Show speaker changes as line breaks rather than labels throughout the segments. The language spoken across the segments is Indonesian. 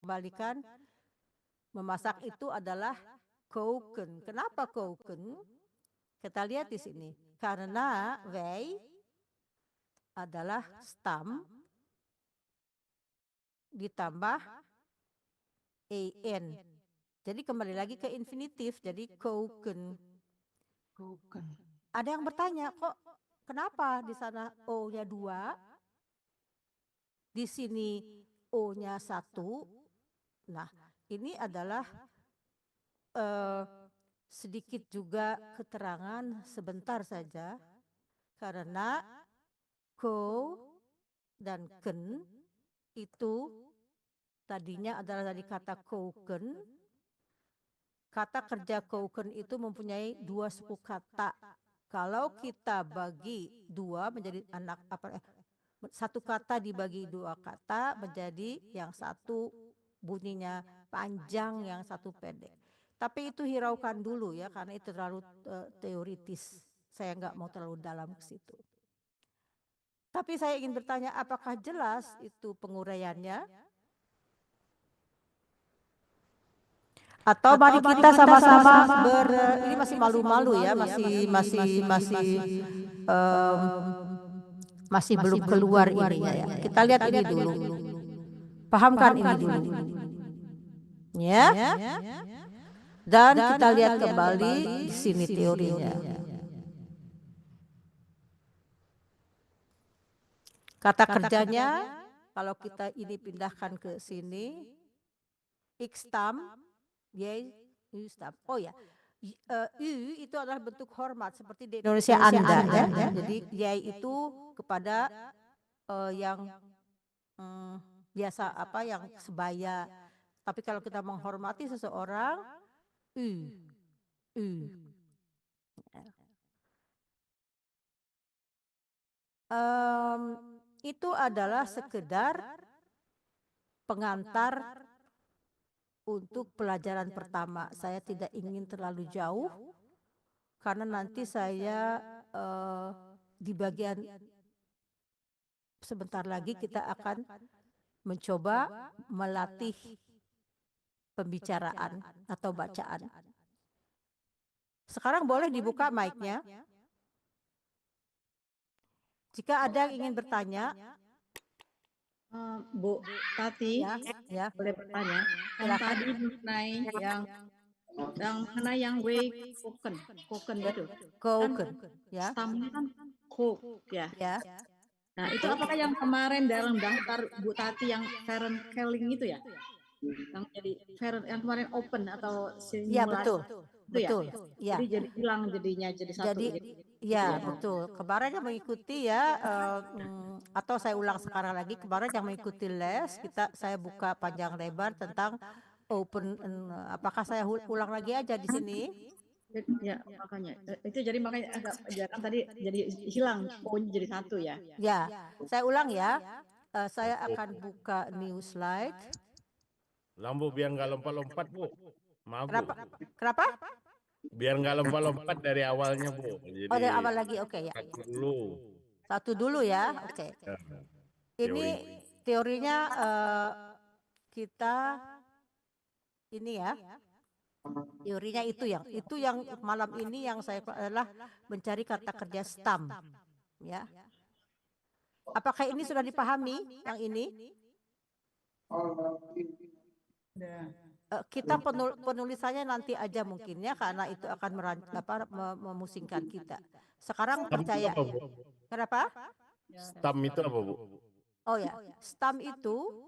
kembalikan, memasak itu adalah koken. Kenapa koken? Kita lihat di sini. Karena wij adalah stam ditambah en. Jadi kembali lagi ke infinitif, jadi koken.
Koken.
Ada yang bertanya, kok kenapa di sana O-nya 2, di sini O-nya 1? Nah, ini adalah sedikit juga keterangan sebentar saja, karena ko dan ken itu tadinya adalah dari kata koken. Kata kerja koken itu mempunyai 2 suku kata. Kalau kita bagi 2 menjadi satu kata dibagi 2 kata menjadi yang satu bunyinya panjang, yang satu pendek. Tapi itu hiraukan dulu ya, karena itu terlalu teoritis. Saya nggak mau terlalu dalam ke situ. Tapi saya ingin bertanya, apakah jelas itu penguraiannya? Atau mari kita sama-sama ini masih malu-malu ya, masih belum keluar ini ya. Kita lihat ini dulu. Pahamkan ini dulu. Ya. Dan kita lihat kembali di sini teorinya. Kata kerjanya kalau kita ini pindahkan ke sini, ikstam, y, ustam. Oh ya, u itu adalah bentuk hormat seperti di Indonesia Anda ya. Jadi y itu kepada yang biasa yang sebaya. Tapi kalau kita menghormati seseorang, u. Itu adalah sekedar pengantar untuk pelajaran pertama. Saya tidak ingin terlalu jauh karena nanti saya di bagian sebentar lagi kita akan mencoba melatih pembicaraan atau bacaan. Sekarang boleh dibuka mic-nya. Jika ada yang ingin bertanya,
Bu Tati,
ya.
boleh bertanya? Yang tadi mengenai yang koken itu.
Koken, ya.
Stamnya kan kok ya.
Ya.
Nah, itu apakah yang kemarin dalam daftar Bu Tati yang Feren Kelling itu ya? Yang jadi yang kemarin open atau simulasi?
Ya, betul.
Itu
betul. Ya.
Jadi hilang jadinya jadi satu.
Jadi ya, betul. Kemarin yang mengikuti ya, atau saya ulang sekarang lagi, kemarin yang mengikuti les, saya buka panjang lebar tentang open, apakah saya ulang lagi aja di sini?
Ya, makanya. Itu jadi makanya agak jarang tadi jadi hilang, jadi satu ya.
Ya, saya ulang ya. Saya akan buka new slide.
Lambu biar nggak lompat-lompat, Bu. Maaf, Bu.
Kenapa?
Biar nggak lompat-lompat dari awalnya, Bu. Jadi
dari awal lagi, oke ya. Satu dulu ya, oke. Ini teorinya kita ini ya. Teorinya itu yang malam ini yang saya adalah mencari kata kerja stam, ya. Apakah ini sudah dipahami yang ini? Kita penulisannya nanti aja mungkin ya, karena itu akan memusingkan kita. Sekarang percaya. Kenapa?
Stam itu apa, Bu?
Oh ya, stam itu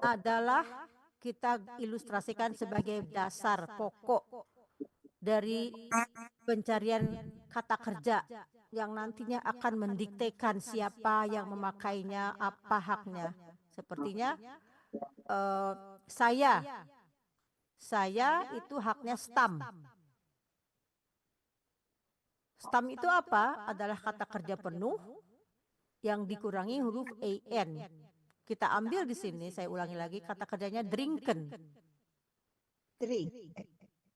adalah kita ilustrasikan sebagai dasar pokok dari pencarian kata kerja yang nantinya akan mendiktekan siapa yang memakainya, apa haknya. Sepertinya saya itu haknya stam. Stam itu apa? Adalah kata kerja penuh yang dikurangi huruf an. Kita ambil di sini, saya ulangi lagi, kata kerjanya drinken.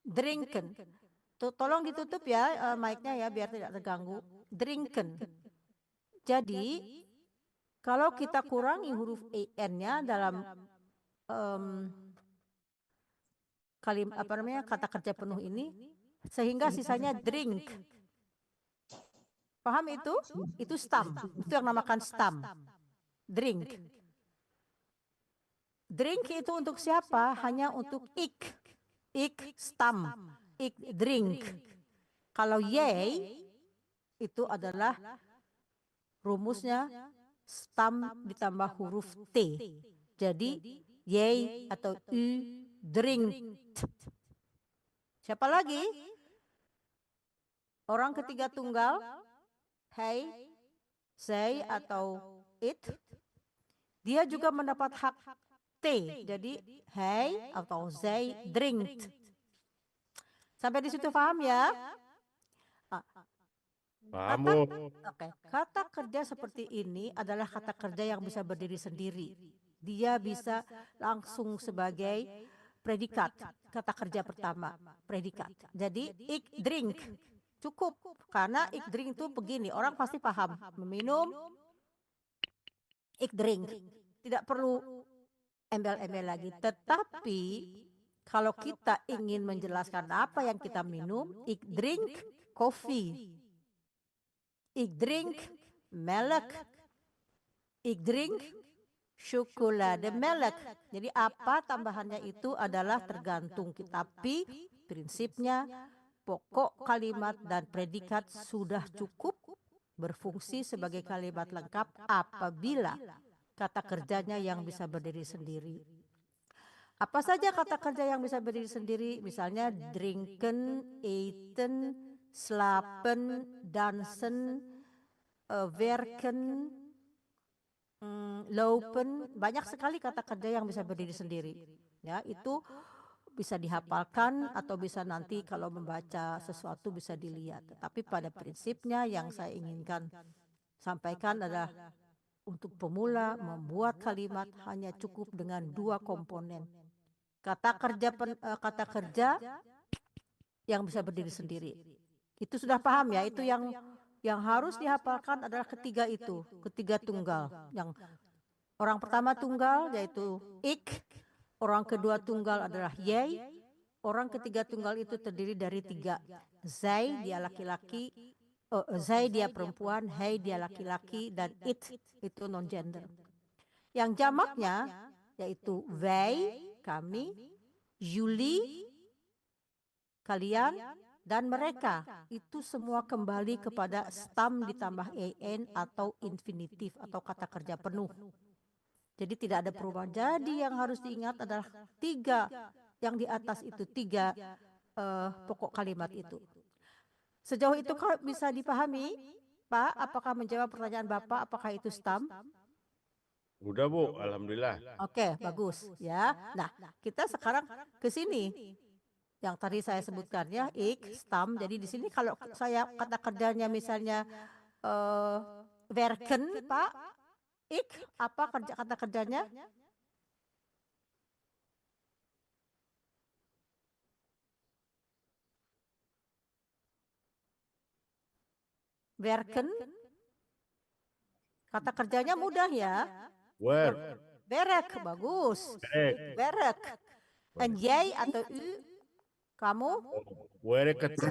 Drinken. Tolong ditutup ya mic-nya ya, biar tidak terganggu. Drinken. Jadi kalau kita kurangi huruf an-nya dalam kata kerja penuh ini, sehingga sisanya drink. Paham itu? Itu stam. Itu yang namakan stam. Drink. Drink itu untuk siapa? Hanya untuk ik. Ik stam. Ik drink. Kalau yay itu adalah rumusnya stam ditambah huruf T. Jadi yay atau u drink. Siapa lagi? Orang ketiga tunggal, hey, say atau it. Dia juga mendapat hak T. Jadi hey atau they drink. Sampai di situ paham ya?
Paham, Bu.
Oke. Kata kerja seperti ini adalah kata kerja yang bisa berdiri sendiri. Dia bisa langsung sebagai predikat. Kata kerja pertama, predikat. Jadi ik drink. Cukup. Karena ik drink itu begini, orang pasti paham. Meminum, ik drink. Tidak perlu embel-embel lagi. Tetapi kalau kita ingin menjelaskan apa yang kita minum, ik drink coffee. Ik drink melk. Ik drink chocolademelk. Jadi apa tambahannya itu adalah tergantung kita. Tapi prinsipnya pokok kalimat dan predikat sudah cukup berfungsi sebagai kalimat lengkap apabila kata kerjanya yang bisa berdiri sendiri. Apa saja kata kerja yang bisa berdiri sendiri? Misalnya drinken, eten, slapen, dansen, werken, lopen. Banyak sekali kata kerja yang bisa berdiri sendiri. Ya, itu bisa dihafalkan atau bisa nanti kalau membaca sesuatu bisa dilihat. Tetapi pada prinsipnya yang saya inginkan sampaikan adalah untuk pemula membuat kalimat hanya cukup dengan dua komponen. Kata kerja yang bisa berdiri sendiri. Itu sudah paham ya? Itu yang harus dihafalkan adalah ketiga itu, ketiga tunggal. Yang orang pertama tunggal yaitu ik, orang kedua tunggal adalah yay, orang ketiga tunggal itu terdiri dari tiga. Zij dia laki-laki, zij dia perempuan, hij dia laki-laki, dan it itu non-gender. Yang jamaknya yaitu wij, kami, jullie, kalian, dan mereka. Itu semua kembali kepada stam ditambah en atau infinitif atau kata kerja penuh. Jadi tidak ada perubahan. Jadi yang harus diingat adalah tiga yang di atas itu, tiga pokok kalimat itu. Sejauh itu bisa dipahami, Pak? Apakah menjawab pertanyaan Bapak? Apakah itu stam?
Udah, Bu. Alhamdulillah.
Oke, bagus ya. Nah, kita sekarang ke sini. Yang tadi saya sebutkan ya, ik, stam. Jadi di sini kalau saya kata kerjanya misalnya werken, Pak, ik, apa kata kerjanya? Werken, kata kerjanya mudah ya. Werk, bagus. Werk. And jij atau u, kamu?
Werkt.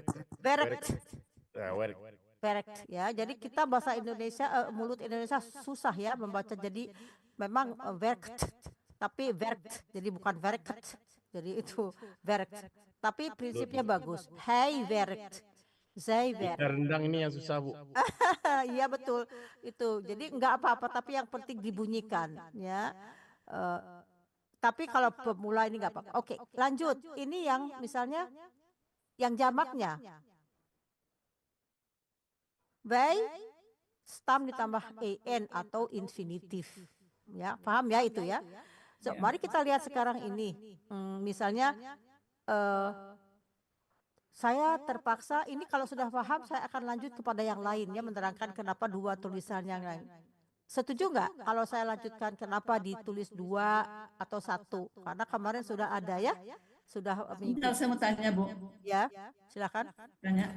Werkt ya. Jadi kita bahasa Indonesia, mulut Indonesia susah ya membaca. Jadi memang werkt, tapi werkt. Jadi bukan werkt. Jadi itu werkt. Tapi prinsipnya bagus. Hij werkt. Zij werkt.
Rendang ini yang susah, Bu.
Iya betul itu. Jadi enggak apa-apa, tapi yang penting dibunyikan ya. Tapi kalau pemula ini enggak apa-apa. Oke, lanjut. Ini yang misalnya yang jamaknya. Wij, stam ditambah en atau infinitif. Ya, paham ya itu ya? So, mari kita lihat sekarang ini. Misalnya saya terpaksa, ini kalau sudah paham saya akan lanjut kepada yang lain ya, menerangkan kenapa dua tulisan yang lain. Setuju nggak kalau saya lanjutkan kenapa ditulis dua atau satu? Karena kemarin sudah ada ya, sudah
Bentar, saya mau tanya, Bu.
Ya, silakan.
Tanya.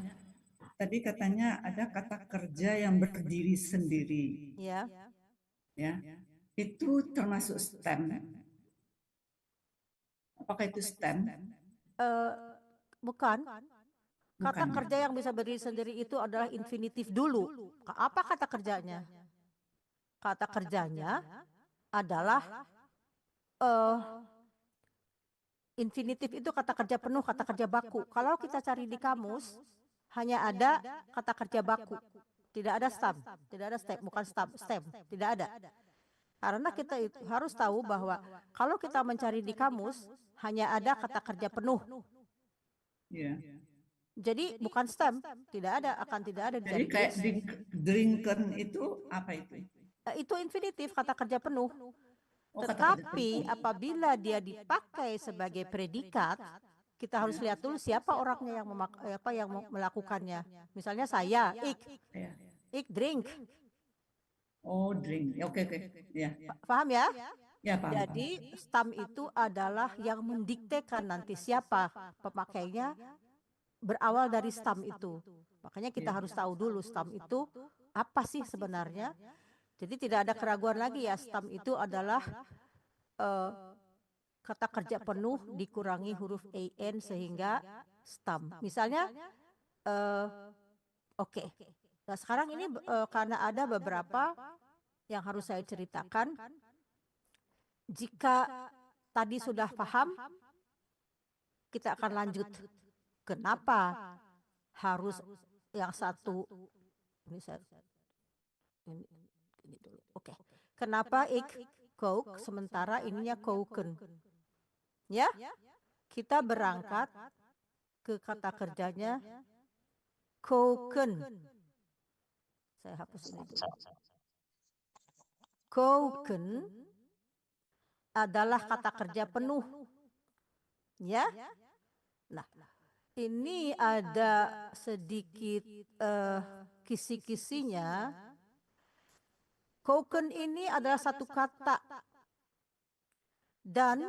Tadi katanya ada kata kerja yang berdiri sendiri.
Ya.
Ya. Itu termasuk stem. Apakah itu STEM?
Bukan. Kata
Bukan.
kerja yang bisa berdiri sendiri itu adalah infinitif dulu. Apa kata kerjanya? Kata kerjanya adalah infinitif itu kata kerja penuh, kata kerja baku. Kalau kita cari di kamus, hanya ada kata kerja baku. Tidak ada stem, tidak ada stem, bukan stem, tidak ada. Karena kita harus tahu bahwa kalau kita mencari di kamus, hanya ada kata kerja penuh.
Ya.
Jadi bukan stem, tidak ada, akan tidak ada.
Jadi kayak drinken itu apa itu?
Itu infinitif, kata kerja penuh.
Oh, kata kerja
Tetapi
penuh.
apabila dia dipakai sebagai predikat, kita harus lihat dulu siapa orangnya yang melakukannya. Misalnya saya,
Ya.
ik drink.
Oh, drink. Oke. Ya.
Paham ya?
Ya, paham.
Jadi stem itu adalah yang mendiktekan nanti siapa pemakainya, berawal dari stem itu. Makanya kita harus tahu dulu stem itu apa sih sebenarnya. Jadi tidak ada keraguan lagi ya, stem itu adalah kata kerja penuh dikurangi huruf an sehingga stem. Misalnya, oke. Nah sekarang ini karena ada beberapa yang harus saya ceritakan. Jika tadi sudah paham, kita akan lanjut. Kenapa harus yang satu ini dulu. Oke. Kenapa ik coke sementara ininya koken? Ya, kita berangkat ke kata kerjanya koken. Saya hapus ini dulu. Koken adalah kata kerja penuh. Ya. Nah, ini ada sedikit kisi-kisinya. Koken ini adalah satu kata. Dan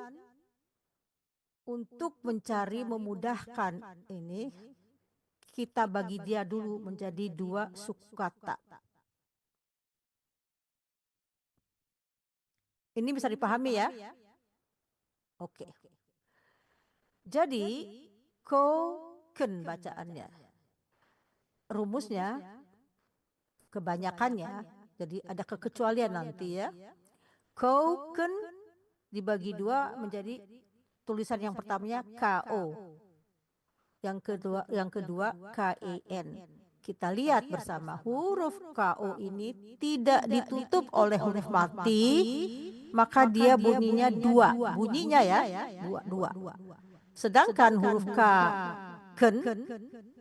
untuk mencari memudahkan ini, kita bagi dia dulu menjadi 2 sukukata. Ini bisa dipahami ya? Oke. Jadi, koken bacaannya. Rumusnya, kebanyakannya, jadi ada kekecualian nanti ya. Koken dibagi 2 menjadi tulisan yang pertamanya KO. Yang kedua KEN. Kita lihat bersama huruf KO ini tidak ditutup oleh huruf mati, maka dia bunyinya 2. Bunyinya ya, 2. Sedangkan huruf ken,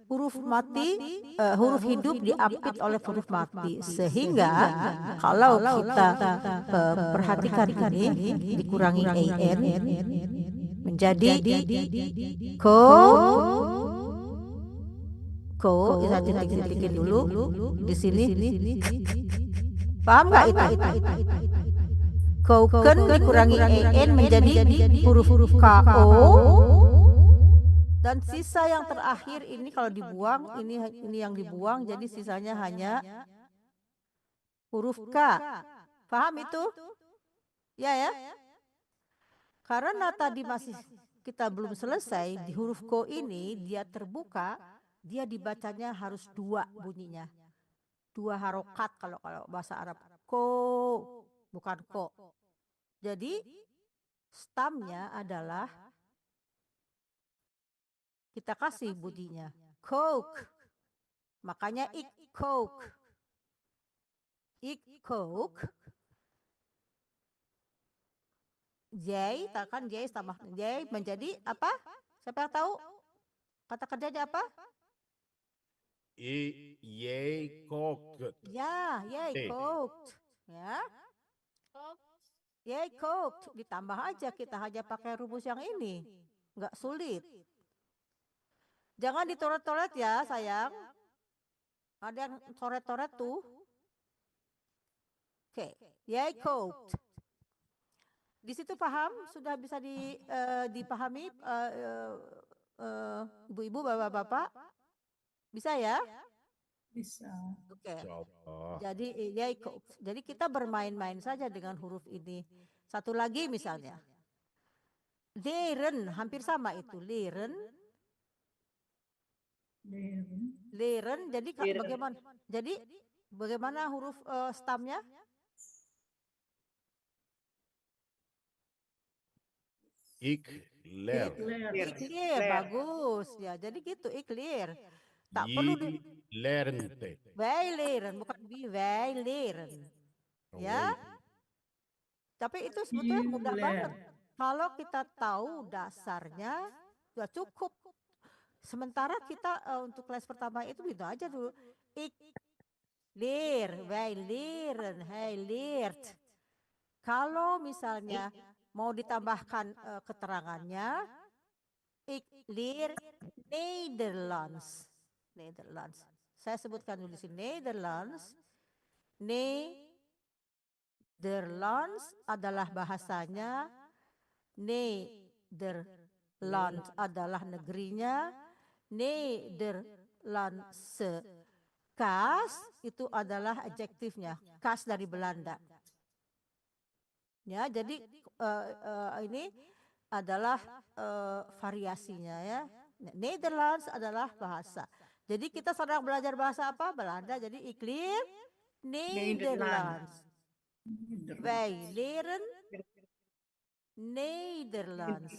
huruf mati, huruf hidup diapit oleh huruf mati. Sehingga kalau kita perhatikan ini dikurangi an menjadi kita titik-tikin dulu di sini. Paham nggak itu? Koken dikurangi an menjadi huruf KO. Dan sisa yang terakhir ini kalau dibuang, ini yang dibuang, jadi sisanya hanya huruf K. Paham itu? Ya. Karena tadi masih kita belum selesai, di huruf Ko ini dia terbuka, dia dibacanya harus 2 bunyinya. 2 harokat kalau bahasa Arab. Ko, bukan ko. Jadi stamnya adalah kita kasih bunyinya coke. Makanya ik coke. Ik coke. J, takkan J tambah J menjadi apa? Siapa yang tahu? Kata kerjanya apa?
Yay cooked.
Ya, yay cooked. Ya. Yay cooked. Ditambah aja, kita hanya pakai rumus yang ini. Nggak sulit. Jangan ditoret-toret ya sayang. Ada yang toret-toret tuh. Oke, yay cooked. Di situ paham? Sudah bisa dipahami ibu-ibu, bapak-bapak? Bisa ya?
Bisa.
Oke. Jadi kita bermain-main saja dengan huruf ini. Satu lagi misalnya. Leren, hampir sama itu. Leren,
Leren.
leren. Jadi
Leren.
bagaimana? Jadi bagaimana huruf stamnya?
Ikler.
Iklir, bagus ya. Jadi gitu, iklir. Tak perlu di
Lernte.
wij leren, bukan wij leren. Ya. Tapi itu sebetulnya mudah banget. Kalau kita tahu dasarnya, ya cukup. Sementara kita untuk kelas pertama itu itu aja dulu. Ik leer, wij leren, hij leert. Kalau misalnya mau ditambahkan keterangannya, ik leer Nederlands. Nederlands. Saya sebutkan dulu di sini Nederlands. Nederlands adalah bahasanya, Nederland adalah negerinya, Nederlandse kaas itu adalah adjektifnya, kaas dari Belanda. Ya, jadi ini adalah variasinya ya. Nederlands adalah bahasa. Jadi kita sedang belajar bahasa apa? Belanda. Jadi iklir Nederlands. Wij leren Nederlands.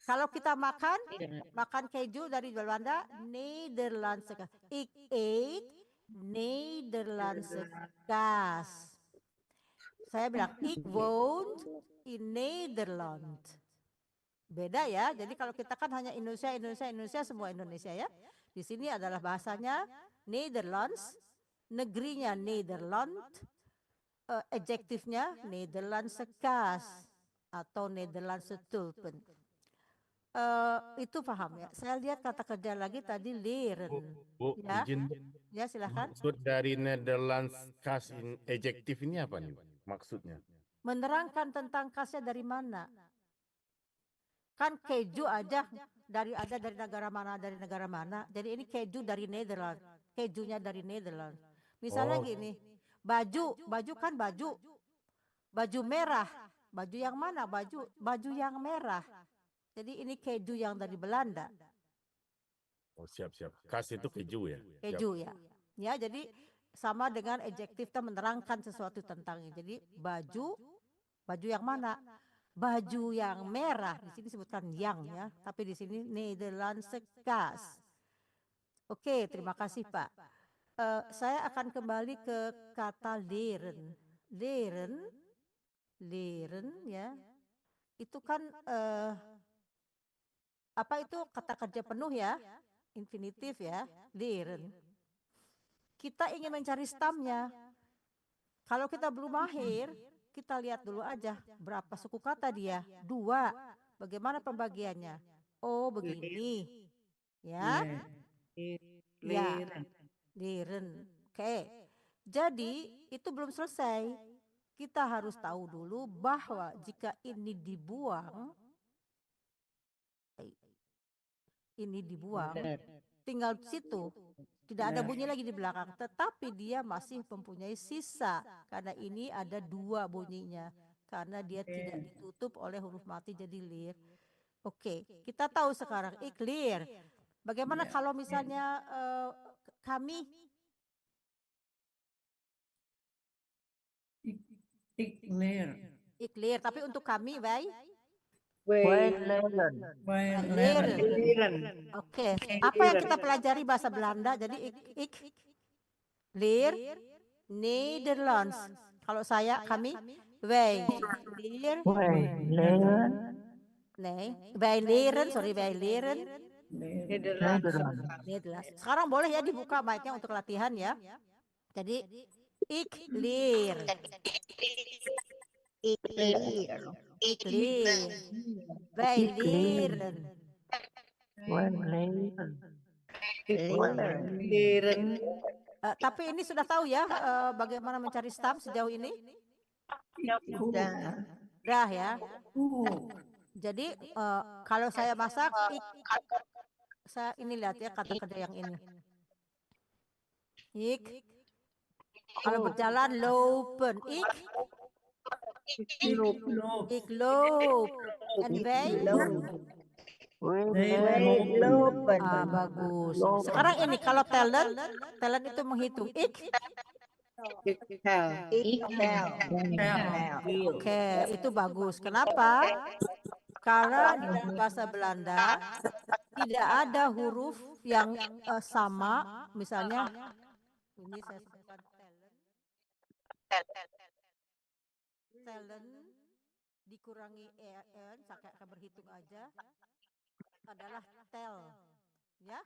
Kalau kita makan keju dari Belanda, Nederlandse kaas. Ik eet Nederlandse kaas. Saya bilang, ik woon in Nederland. Beda ya, jadi kalau kita kan hanya Indonesia, semua Indonesia ya. Di sini adalah bahasanya Nederlands, negerinya Nederland, adjektifnya Nederlandse kaas atau Nederlandse tulpen. Itu paham ya. Saya lihat kata kerja lagi tadi leren.
Bu,
Ya.
izin.
Ya silakan.
Maksud dari Netherlands kas adjektif ini apa nih maksudnya?
Menerangkan tentang kasnya dari mana. Kan keju aja dari negara mana. Jadi ini keju dari Nederland. Kejunya dari Nederland. Misalnya gini, baju kan baju. Baju merah. Baju yang mana? Baju yang merah. Jadi ini keju yang dari Belanda.
Oh, siap. Kas itu keju ya?
Keju ya. Ya, jadi sama dengan adjektifnya menerangkan sesuatu tentangnya. Jadi baju yang mana? Baju yang merah, di sini sebutkan yang ya, tapi di sini Nederlandse kaas. Oke, terima kasih Pak. Saya akan kembali ke kata leren. Leren ya. Itu kan apa itu kata kerja penuh ya? Infinitif ya, leren. Kita ingin mencari stamnya. Kalau kita belum mahir, kita lihat dulu aja berapa suku kata dia. 2. Bagaimana pembagiannya? Oh, begini. Ya. Leren. Oke. Jadi, itu belum selesai. Kita harus tahu dulu bahwa jika ini dibuang, tinggal di situ. Tidak ada bunyi lagi di belakang, tetapi dia masih mempunyai sisa karena ini ada 2 bunyinya karena dia tidak ditutup oleh huruf mati jadi lir. Oke, kita tahu sekarang iklir. Bagaimana kalau misalnya kami? Iklir, tapi untuk kami, wij leren. Oke, apa yang kita pelajari bahasa Belanda? Jadi ik leer Nederlands. Kalau saya, kami, wij leren. Wij leren Nederlands. Sekarang boleh ya dibuka mic-nya untuk latihan ya. Jadi ik leer. Wij leren. Tapi ini sudah tahu ya bagaimana mencari stam sejauh ini? Dah ya. Jadi kalau saya masak, saya ini lihat ya kata kerja yang ini. Kalau berjalan lopen, ik loop. And they?
They
Lopen.
Bagus. Sekarang ini kalau talent itu menghitung.
Ikhel.
Oke, itu bagus. Kenapa? Karena di dalam bahasa Belanda tidak ada huruf yang sama. Misalnya, ini saya sebutkan talent dikurangi en, saya akan berhitung aja, adalah tel, ya.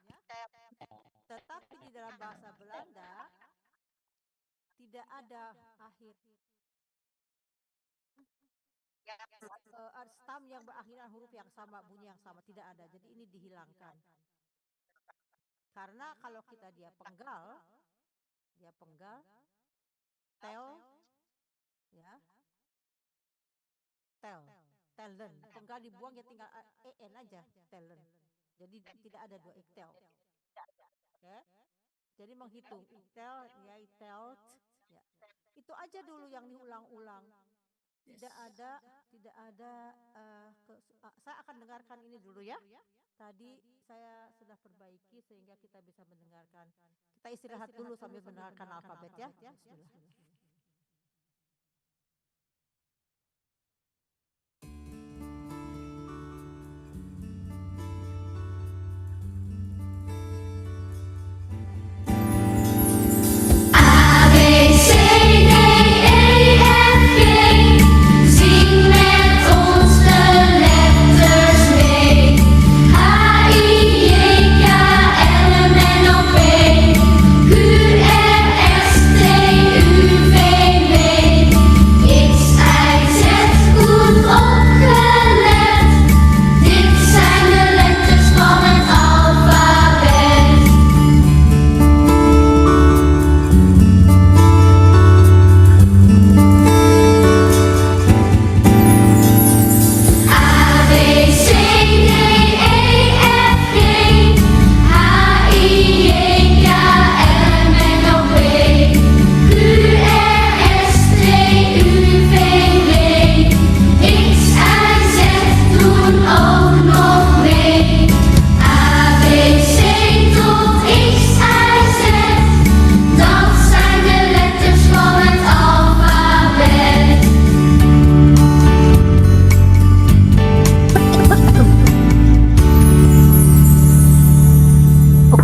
Tetapi di dalam bahasa Belanda tidak ada akhir stam yang berakhiran huruf yang sama, bunyi yang sama, tidak ada. Jadi ini dihilangkan. Karena kalau dia penggal, tel, ya, talent, penggal dibuang ya tinggal en aja, talent. Jadi tidak ada dua iktel. Oke. Jadi menghitung iktel, ya telt, ya. Itu aja dulu yang diulang-ulang. Tidak ada saya akan dengarkan ini dulu ya. Tadi saya sudah perbaiki sehingga kita bisa mendengarkan. Kita istirahat dulu sambil mendengarkan alfabet ya. Bismillah.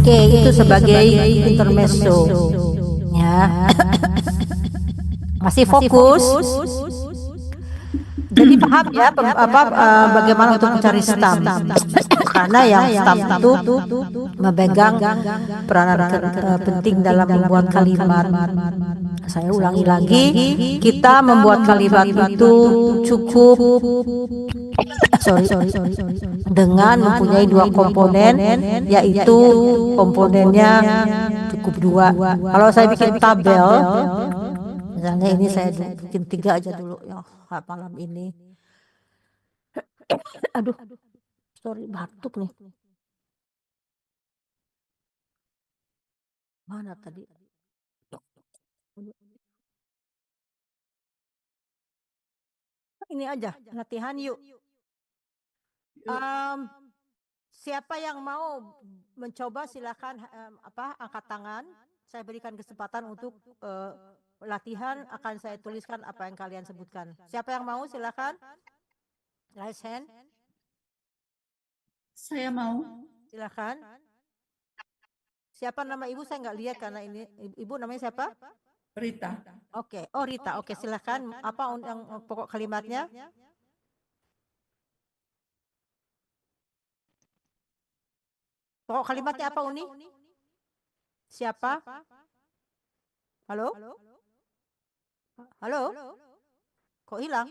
Itu sebagai intermezzo ya. Masih fokus. Jadi paham ya bagaimana untuk mencari stam. Karena yang stam itu memegang peranan penting dalam membuat kalimat. Saya ulangi lagi, kita membuat kalimat itu cukup dengan mempunyai dua komponen, yaitu komponennya cukup dua. Kalau saya bikin tabel, misalnya ini saya bikin 3 aja dulu ya malam ini. Aduh, sorry batuk nih. Mana tadi? Ini aja latihan yuk. Siapa yang mau mencoba silakan angkat tangan. Saya berikan kesempatan untuk latihan, akan saya tuliskan apa yang kalian sebutkan. Siapa yang mau silakan. Raise hand.
Saya mau.
Silakan. Siapa nama ibu saya nggak lihat karena ini ibu namanya siapa?
Rita.
Oke, oh Rita. Oke, silakan. Apa yang pokok kalimatnya? Pokok kalimatnya apa Uni? Siapa? Halo? Halo? Kok hilang?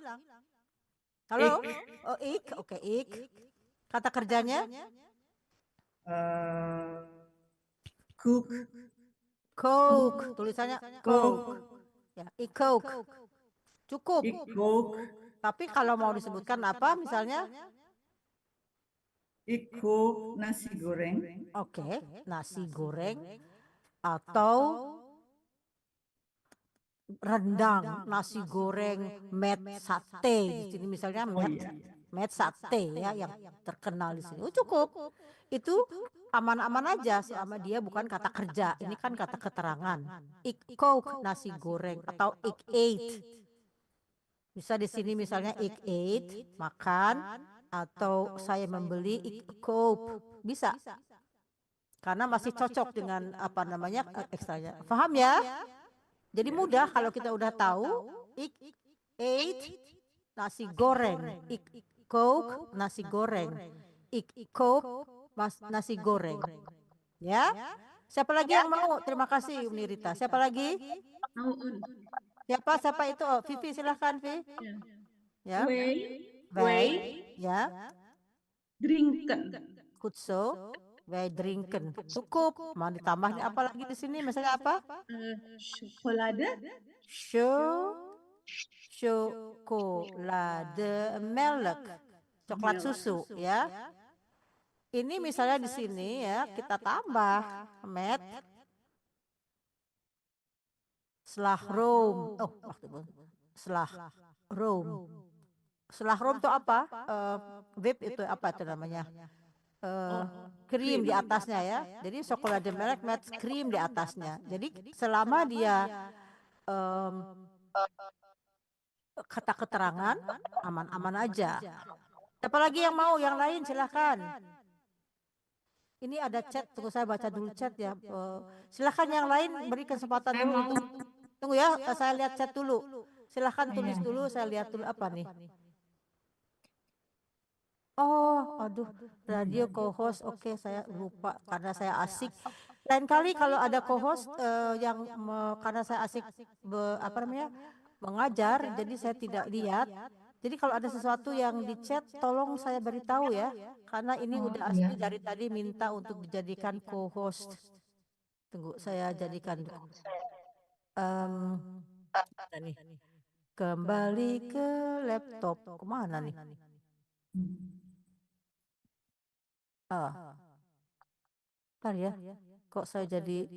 Halo? Oh, ik. Oke, ik. Kata kerjanya?
Cook.
Coke. Tulisannya coke. Ya, ik coke. Cukup.
Ik cook.
Tapi kalau mau disebutkan apa misalnya?
Ik cook nasi goreng.
Oke, nasi goreng atau rendang, nasi goreng, met, sate. Di sini misalnya Met sate ya yang terkenal di sini. Oh, cukup. Itu aman-aman aja selama dia bukan kata kerja. Ini kan kata keterangan. Ik cook nasi goreng atau ik ate. Bisa di sini misalnya ik ate makan atau saya membeli ik koop. Bisa. Karena masih cocok dengan apa namanya ekstranya. Paham ya? Jadi mudah kalau kita udah tahu ik ate nasi goreng, ik cook nasi goreng, ik koop nasi goreng. Ya. Siapa lagi yang mau? Terima kasih Uni Rita. Siapa lagi?
Mau, Un.
Siapa itu? Oh, Vivi silahkan Vi. Ya.
Way,
Ya.
drinken.
Kutso. Wij drinken. Cukup. Mau ditambah nih apa lagi di sini? Misalnya apa?
Chocolade.
Chocolade melk. Coklat susu ya. Ini misalnya di sini ya kita tambah met slagroom. Oh, slagroom. Slagroom itu apa? Whip itu apa itu namanya? Krim di atasnya ya. Jadi chocolate melk met krim di atasnya. Jadi selama dia kata keterangan aman-aman aja. Siapa lagi yang mau? Yang lain silahkan. Ini ada chat, tunggu saya baca dulu chat ya. Silahkan yang lain beri kesempatan dulu untuk tunggu ya, saya lihat chat dulu. Silahkan tulis dulu, saya lihat dulu apa nih. Oh, aduh, radio co-host. Oke, saya lupa karena saya asik. Lain kali kalau ada co-host yang karena saya asik apa namanya mengajar, jadi saya tidak lihat. Jadi kalau ada sesuatu yang di chat, tolong saya beritahu ya, karena ini udah asli dari tadi minta untuk dijadikan co-host. Tunggu, saya jadikan. Nih. Kembali ke laptop, kemana nih? Bentar ya, kok saya jadi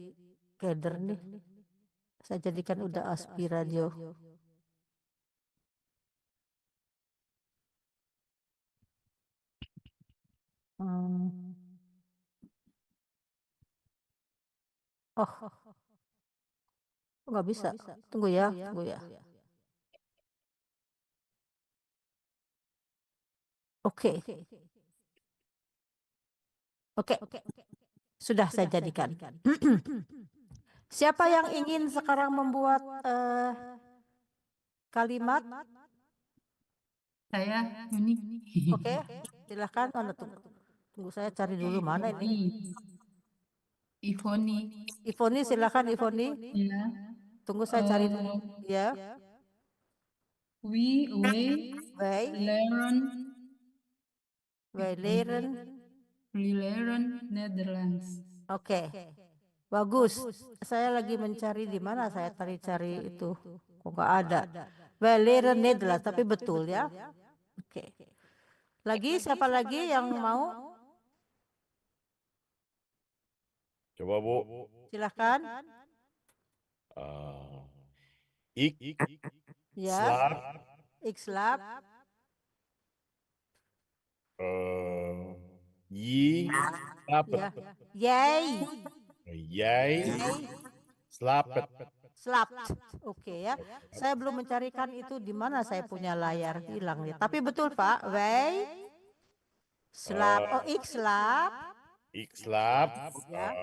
gather nih? Saya jadikan udah Aspi Radio. Oh, nggak bisa. Tunggu ya, tunggu ya. Oke. Oke. Sudah saya jadikan. Siapa yang ingin sekarang membuat kalimat?
Saya ini.
Oke, silahkan. Tunggu saya cari dulu mana ini. Ivoni, silahkan Ivoni.
Ya.
Tunggu saya cari dulu. Ya.
We learn Netherlands.
Oke. Bagus. Saya lagi mencari di mana saya cari itu. Kok nggak ada. We learn Netherlands, tapi betul ya. Oke. Lagi siapa lagi yang mau?
Coba Bu.
Silahkan.
Ik
Ya.
slap
Ikslap.
Yi slapet.
Yay.
Jij slapet.
Slapt. Oke ya. Saya belum mencarikan itu di mana saya punya layar hilang ya. Tapi betul Pak. Wij slap. Oh, ik slap.
Ik slap.
Ya.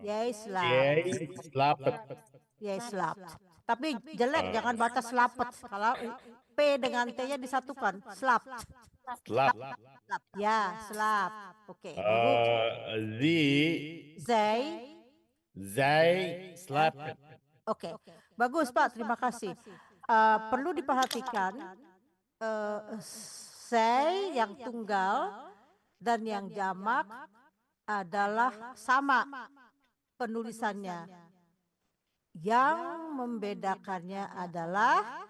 Jij slap.
Jij slapet.
Jij slapt. Tapi jelek jangan baca slapet. Kalau P dengan T-nya disatukan. Slap.
Slap.
Ya, slap. Oke.
Zij slapet.
Oke. Bagus Pak, terima kasih. Perlu diperhatikan zij yang tunggal dan yang jamak adalah sama penulisannya. Yang membedakannya adalah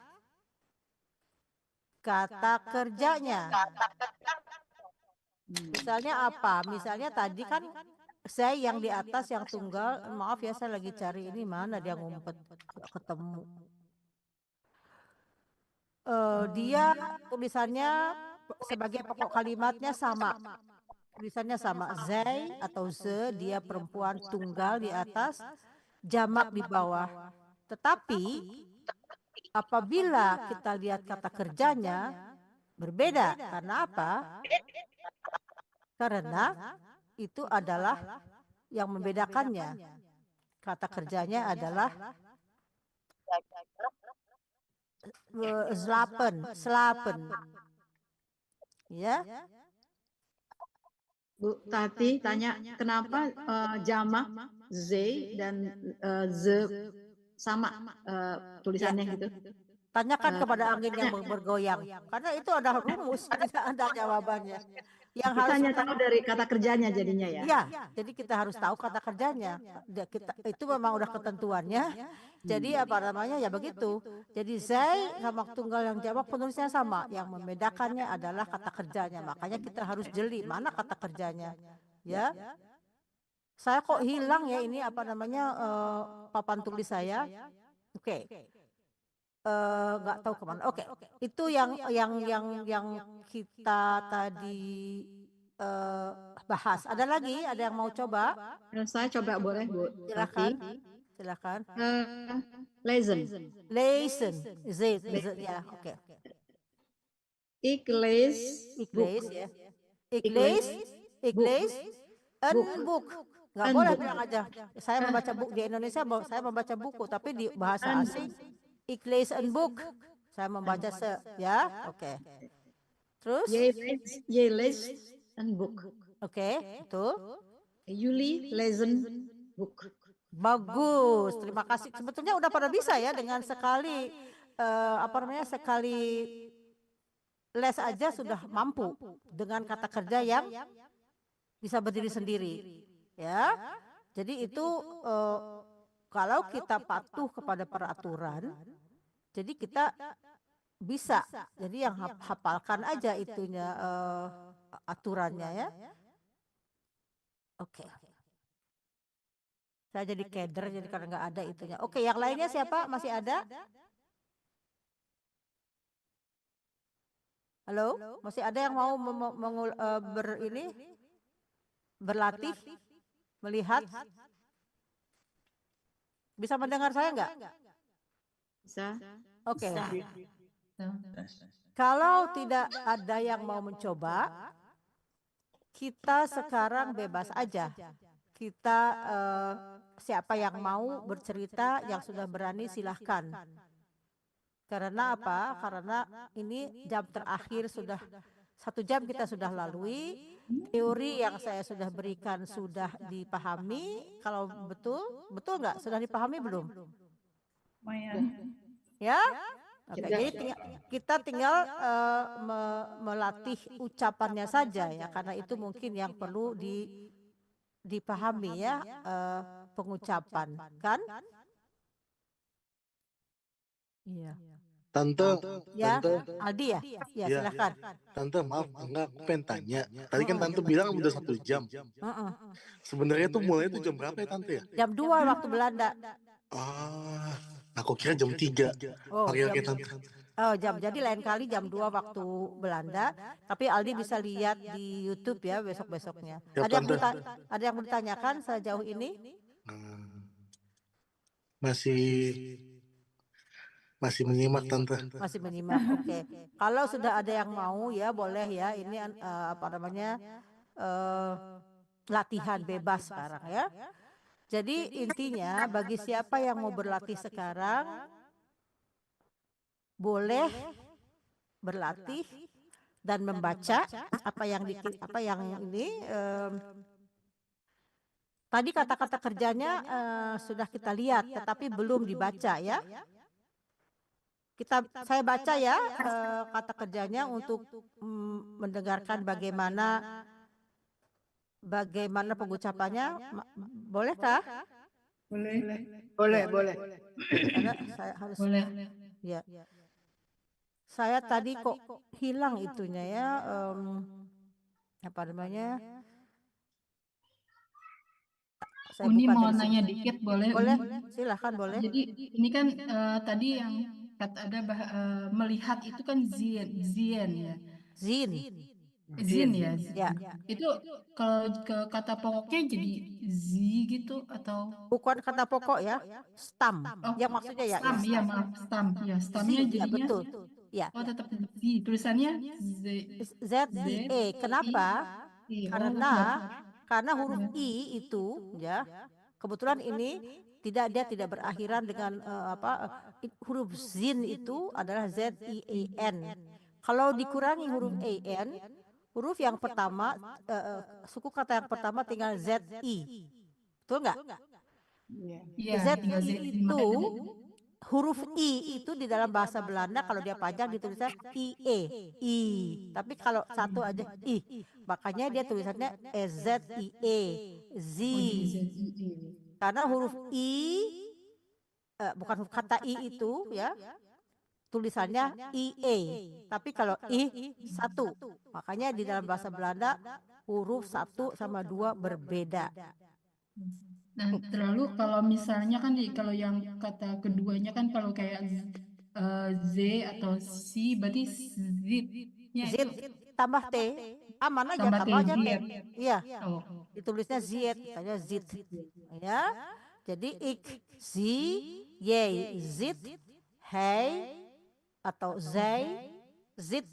kata kerjanya. Misalnya apa? Misalnya tadi kan saya yang di atas yang tunggal, maaf ya saya lagi cari ini mana dia ngumpet, nggak ketemu. Dia tulisannya sebagai pokok kalimatnya sama. Tulisannya sama, zij atau ze, dia perempuan tunggal di atas, jamak di bawah. Tetapi apabila kita lihat kata kerjanya berbeda. Karena apa? Karena itu adalah yang membedakannya. Kata kerjanya adalah slapen. Ya.
Bu Tati tanya kenapa jamak ze dan ze sama tulisannya gitu.
Tanyakan kepada angin yang bergoyang. Karena itu ada rumus, tidak ada jawabannya. Yang
Kita
harus
hanya tahu dari kata kerjanya jadinya ya.
Iya, jadi kita harus tahu kata kerjanya. Itu memang udah ketentuannya. Jadi apa namanya ya begitu. Jadi zij sama tunggal yang jamak penulisnya sama. Yang membedakannya adalah kata kerjanya. Makanya kita harus jeli mana kata kerjanya. Ya. Saya kok hilang ya ini apa namanya papan tulis saya. Oke. Nggak tahu kemana. Oke. Itu yang kita tadi bahas. Ada lagi? Ada yang mau coba?
Saya coba boleh Bu.
Silakan. Silakan.
Lezen.
Z ya, oke.
Ik lees
ya. Ik lees een boek. Nggak boleh bilang aja. Saya membaca buku di Indonesia, saya membaca buku, tapi di bahasa asing ik lees een boek. Saya membaca ya, oke. Terus?
Je leest een boek.
Oke, itu.
Jullie lezen boek.
Bagus, terima kasih. Sebetulnya udah pada bisa ya dengan sekali sekali les aja sudah mampu dengan kata kerja yang bisa berdiri sendiri, ya. Jadi itu kalau kita patuh kepada peraturan, jadi kita bisa. Jadi yang hafalkan aja itunya aturannya ya. Oke. Saya jadi keder jadi karena nggak ada itunya. Oke, yang lainnya siapa? Masih ada? Halo? Masih ada yang mau berlatih, melihat? Bisa mendengar saya nggak?
Bisa.
Oke. Kalau tidak ada yang mau mencoba, kita sekarang bebas aja. Kita siapa yang mau bercerita, yang sudah berani silahkan. Karena apa? Karena ini jam terakhir sudah 1 jam kita sudah lalui. Teori yang saya sudah berikan sudah dipahami. Kalau betul nggak? Sudah dipahami belum?
Lumayan.
Ya? Oke, jadi kita tinggal melatih ucapannya saja ya, karena itu mungkin yang perlu dipahami ya, pengucapan kan? Iya.
Tante,
Ya,
Tante,
Aldi ya? Ya,
Ya.
silakan.
Tante maaf, enggak, aku pengen tanya. Tadi kan Tante bilang udah 1 jam. Sebenarnya tuh mulai tuh jam berapa ya Tante ya?
Jam 2 waktu Belanda.
Aku kira jam 3.
Oh,
Oke, Tante.
jadi lain kali jam 2 waktu Belanda, tapi Aldi bisa lihat di YouTube ya besok-besoknya.
Ya,
Ada yang mau ditanyakan sejauh ini?
Masih menyimak Tante.
Masih menyimak, oke. Kalau sudah ada yang mau ya boleh ya, ini latihan bebas sekarang ya. Jadi intinya bagi siapa yang mau berlatih sekarang, boleh berlatih dan membaca apa yang ini. Tadi kata-kata kerjanya sudah kita lihat, tetapi belum dibaca ya. Saya baca ya kata kerjanya untuk mendengarkan bagaimana pengucapannya. Bolehkah?
Boleh.
Karena saya harus.
Boleh.
Ya. Saya tadi kok hilang itunya ya, apa namanya? Saya
Uni
buka
mau
dari
nanya
sini.
dikit boleh?
Boleh,
Uni?
silahkan boleh.
Jadi ini kan tadi yang kata ada melihat itu kan zien ya.
Zin.
Zin ya.
Ya,
Itu kalau ke kata pokoknya jadi Z gitu atau
bukan kata pokok ya, stam.
oh
Yang maksudnya ya,
stam ya maaf stam ya stamnya
Z, ya
jadinya
betul. Ya,
oh tetap Z tulisannya Z
ZIE. Kenapa?
I. Oh
Karena huruf I itu ya, kebetulan ini dia tidak berakhiran dengan huruf zin itu adalah ZIEN. Kalau dikurangi huruf AN, huruf yang pertama, suku kata yang pertama tinggal ZI. Betul nggak?
iya
ZI
tinggal Z
itu, huruf I itu di dalam bahasa Belanda kalau dia panjang ditulisnya IE. I. Tapi kalau satu aja I. Makanya dia tulisannya ZIE. Z. Karena huruf I, bukan kata I itu ya, tulisannya IE. Tapi kalau I satu. Makanya di dalam bahasa Belanda huruf 1 sama 2 berbeda.
Nah, terlalu kalau misalnya kan kalau yang kata keduanya kan kalau kayak Z atau C berarti zip-nya
Z
itu
tambah T, aman aja,
tambah
tambah aja T.
zip.
Iya,
Oh,
ditulisnya Z, tanya zit. Ya. Jadi ik, zi, ye, zit, hei, atau zij, zit.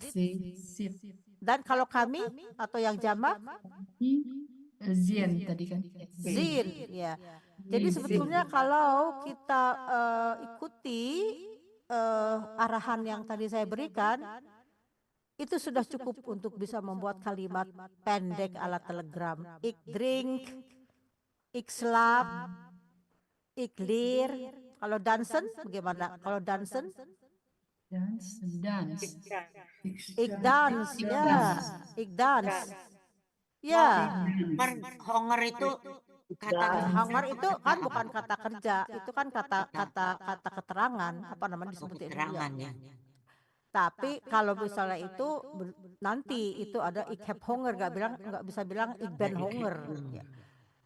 zip.
Dan kalau kami atau yang jamak,
Zien tadi kan.
zin. Ya. Jadi sebetulnya kalau kita ikuti arahan yang tadi saya berikan, itu sudah cukup untuk bisa membuat kalimat pendek ala telegram. Ik drink, ik slaap, ik leer. Kalau dansen bagaimana? Kalau dansen?
Dance.
Ik dans, ya. Ik dans. Ya.
Honger itu kata
Honger itu kan bukan kata kerja, itu kan kata keterangan, apa namanya disebutnya?
keterangan ya.
Tapi kalau misalnya itu nanti itu ada ik heb honger, nggak bisa bilang ik ben honger, ya.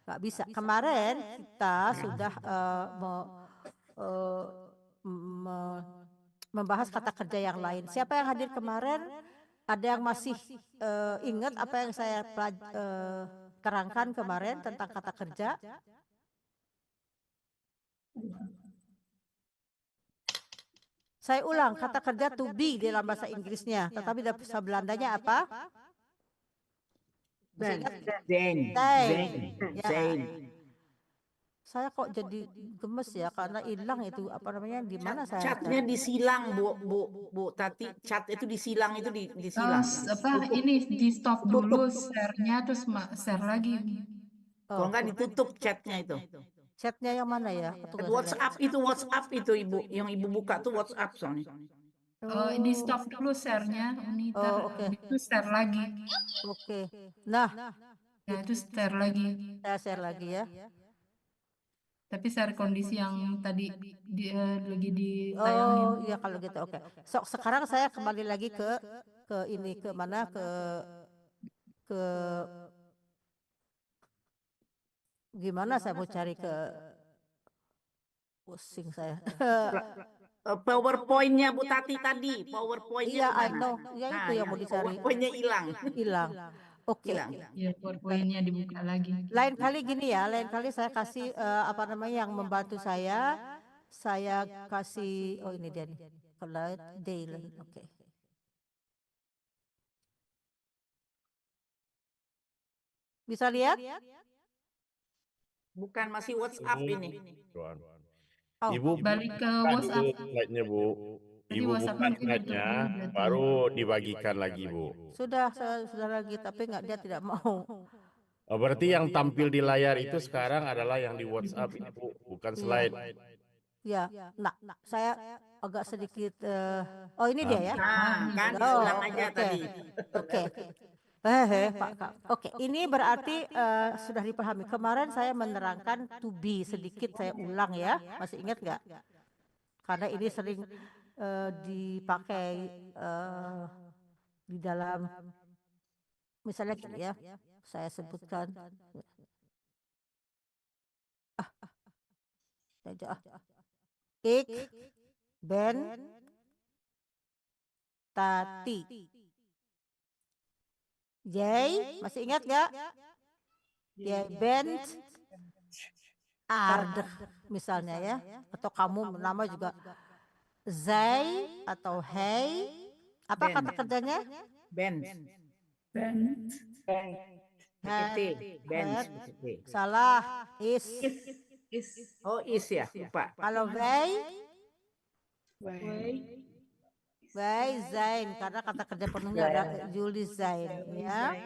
Nggak bisa. Kemarin kita sudah membahas kata kerja yang lain. Siapa yang hadir kemarin? Ada yang masih ingat apa yang saya terangkan kemarin tentang kata kerja? Saya ulang, kata kerja to be dalam bahasa Inggrisnya, tetapi dalam bahasa Belandanya apa?
Zen.
Ya. Saya kok jadi gemes ya karena hilang itu apa namanya, di mana saya?
Catnya disilang Bu Tati, cat itu disilang itu disilang.
Apa ini di stop dulu share-nya terus share lagi.
Kalau nggak ditutup chatnya itu.
Chatnya yang mana ya?
WhatsApp itu Ibu, yang Ibu buka tuh WhatsApp soalnya.
Oh, di stop dulu share-nya,
oke.
Itu share lagi.
Oke. Nah,
itu share lagi.
Saya share lagi ya.
Tapi share kondisi yang tadi lagi ditayangin.
Oh, iya kalau gitu oke. So, sekarang saya kembali lagi ke ini, ke mana, ke gimana saya mau cari, ke pusing saya.
PowerPoint-nya Bu Tati tadi, PowerPoint-nya.
Iya, I know. Ya itu yang mau dicari.
PowerPoint-nya hilang.
Oke.
Ya, PowerPoint-nya dibuka lagi.
Lain kali gini ya, lain kali saya kasih apa namanya yang membantu saya kasih, oh ini dia nih. Collide daily. Oke. Bisa lihat?
Bukan, masih WhatsApp ini.
Oh,
Ibu
balik ke WhatsApp.
slide-nya Bu. Ibu buka slide-nya, baru dibagikan lagi Bu.
Sudah lagi, tapi dia tidak mau.
Oh, berarti yang tampil di layar itu sekarang adalah yang di WhatsApp ini Bu, bukan slide.
Ya, nah, saya agak sedikit. Oh ini dia ya.
Kan ulang aja tadi.
Oke. Pak. Oke, ini berarti sudah dipahami. Kemarin saya menerangkan to be sedikit, saya ulang ya. Masih ingat nggak? Karena ini sering dipakai di dalam, misalnya gini ya, saya sebutkan. Ik ben Tati. Jij, masih ingat nggak? Jij bent aardig misalnya ya. Atau kamu nama juga zij atau hij. Apa
Ben.
kata kerjanya?
Ben.
Bent.
PET. Ben.
Het. Salah. Is.
Oh, is ya, lupa.
Kalau wij
Wij
zijn, karena kata kerja penuhnya adalah jullie zijn, ya.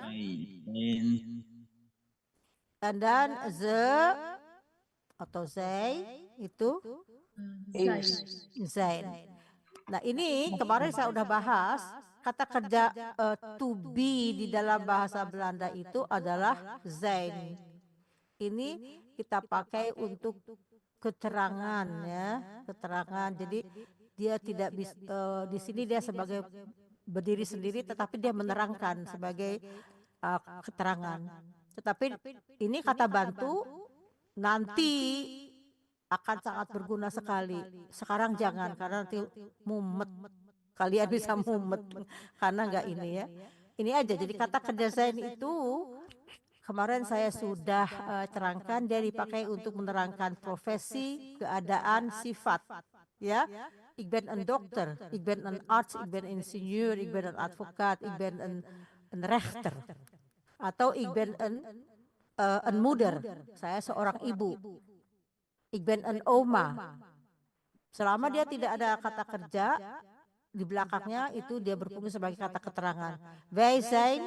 Dan ze atau zij itu zijn. Nah ini kemarin saya udah bahas kata kerja to be di dalam bahasa Belanda itu adalah zijn. Ini kita pakai untuk keterangan ya, keterangan. Jadi dia tidak bisa di sini dia sebagai berdiri sendiri, tetapi dia menerangkan sebagai keterangan. Tetapi ini kata bantu nanti akan sangat berguna sekali. Sekarang jangan karena nanti mumet. Kalian bisa mumet karena enggak ini ya. Ini aja. Jadi kata kerja zijn itu kemarin saya sudah terangkan, dia dipakai untuk menerangkan profesi, keadaan, sifat. Ya, ik ben een dokter, ik ben een arts, ik ben ingenieur, ik ben een advocaat, ik ben een rechter. Atau ik ben een moeder, saya seorang ibu. Ik ben een oma. Selama dia tidak ada kata kerja di belakangnya, itu dia berfungsi sebagai kata keterangan. Wij zijn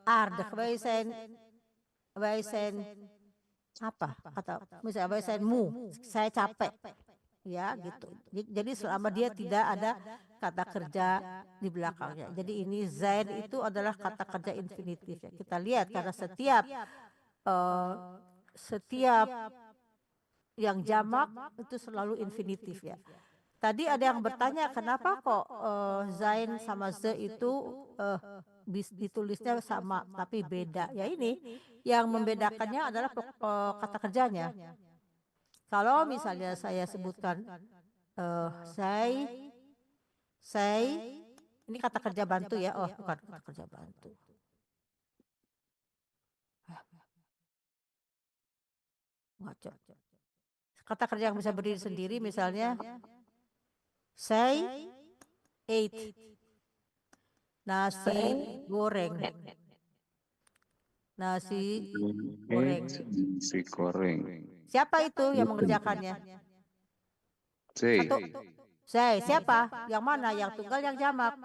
aardig, wij zijn apa kata misalnya wij zijn moe, saya capek ya gitu. Jadi selama dia tidak ada kata kerja di belakangnya. Jadi ini zijn itu adalah kata kerja infinitif ya. Kita lihat karena setiap yang jamak itu selalu infinitif ya. Tadi ada yang bertanya kenapa kok zijn sama ze itu ditulisnya sama tapi beda. Ya ini yang membedakannya adalah kata kerjanya. Kalau misalnya saya sebutkan zij, ini kata kerja bantu ya. Oh bukan kata kerja bantu. Ngaco. Kata kerja yang bisa berdiri sendiri misalnya zij ate nasi goreng. Nasi goreng.
Nasi goreng.
Siapa itu yang mengerjakannya? Saya. Siapa? Yang mana? Yang tunggal, yang jamak?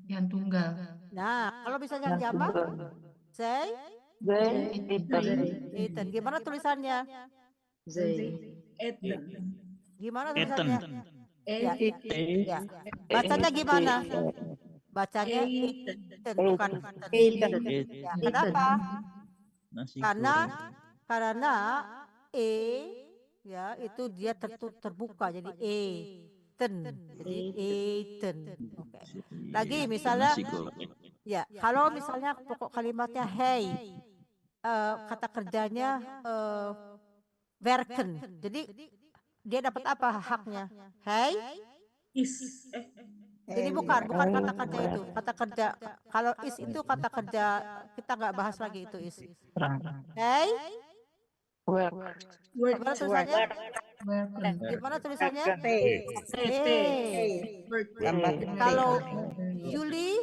Yang tunggal.
Nah, kalau misalnya yang jamak, saya. Eten. Gimana tulisannya?
Eten.
Gimana tulisannya? Ya.
Ya.
Bacanya gimana? Bacanya eten, bukan eten. Ya, kenapa? Karena ya itu dia terbuka jadi eten. Jadi eten. Oke. Lagi misalnya ya, kalau misalnya pokok kalimatnya hey, kata kerjanya werken. Jadi dia dapat apa haknya? Hey
Is.
Jadi bukan kata kerja itu. Kata kerja kalau is itu kata kerja kita nggak bahas lagi itu is. Hey, gimana tulisannya? Gimana tulisannya? Kalau Julie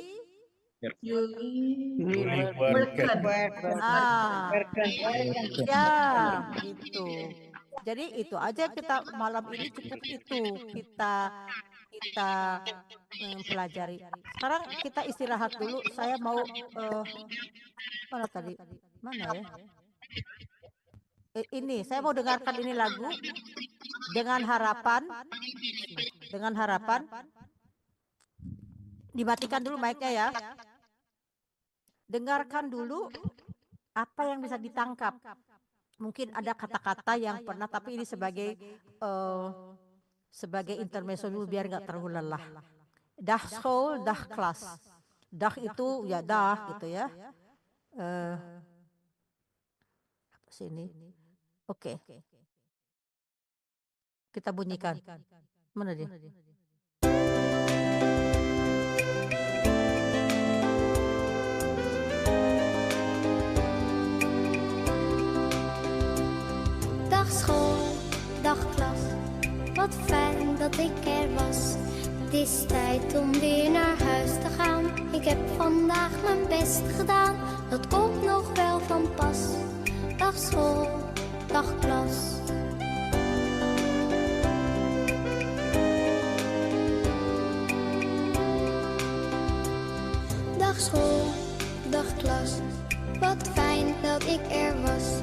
ya gitu. Jadi itu aja kita malam ini cukup itu kita pelajari. Sekarang kita istirahat dulu. Saya mau mana tadi? Mana ya? Ini saya mau dengarkan ini lagu dengan harapan dimatikan dulu mic-nya ya. Dengarkan dulu apa yang bisa ditangkap. Mungkin ada kata-kata yang pernah, tapi ini sebagai intermezzo dulu biar nggak terlalu lelah. Dag school, dag kelas. Dag itu ya dah gitu ya. Sini. Oke. Kita bunyikan. Mana dia?
dat ik er was. Het is tijd om weer naar huis te gaan. Ik heb vandaag mijn best gedaan. Dat komt nog wel van pas. Dag school, dag klas. Dag school, dag klas. Wat fijn dat ik er was.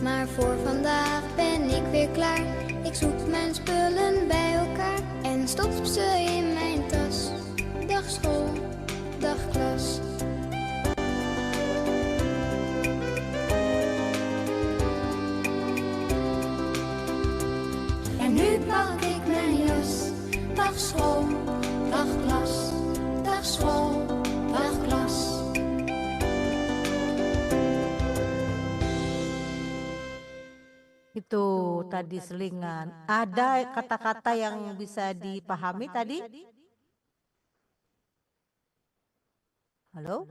Maar voor vandaag ben ik weer klaar. Ik zoek mijn spullen bij elkaar en stop ze in mijn tas. Dag school, dag klas. En nu pak ik mijn jas. Dag school, dag klas. Dag school, dag klas.
Itu tadi selingan. Ada kata-kata yang bisa dipahami tadi? Halo?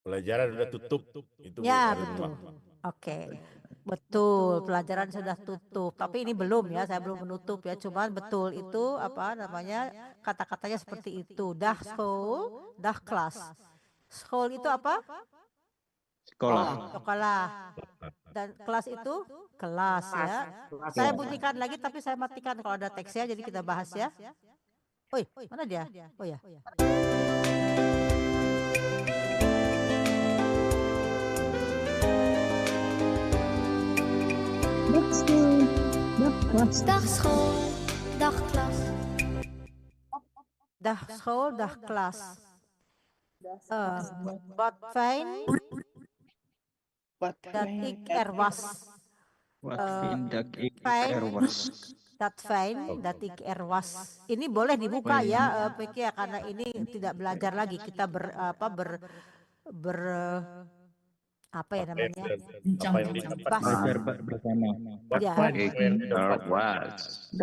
Pelajaran udah tutup. Itu
Ya,
baru
betul.
dua.
Oke. Betul, pelajaran sudah tutup. Tapi ini belum ya, saya belum menutup ya. Cuman betul itu apa namanya? Kata-katanya seperti itu. Dah school, dah kelas. School itu apa?
Sekolah.
Sekolah. Dan kelas itu kelas ya. Saya bunyikan lagi tapi saya matikan kalau ada teksnya, jadi kita bahas ya. Oi, mana dia? Oh ya.
Dag school, dag klas.
Dag school, dag klas. Wat fijn dat ik er was.
Wat fijn dat ik
fijn
er was.
Dat fijn dat ik er was. Ini boleh dibuka ya, PK ya, karena ini tidak belajar lagi. Kita apa ya namanya?
Apa yang didapat
Belajar bersama.
Ya.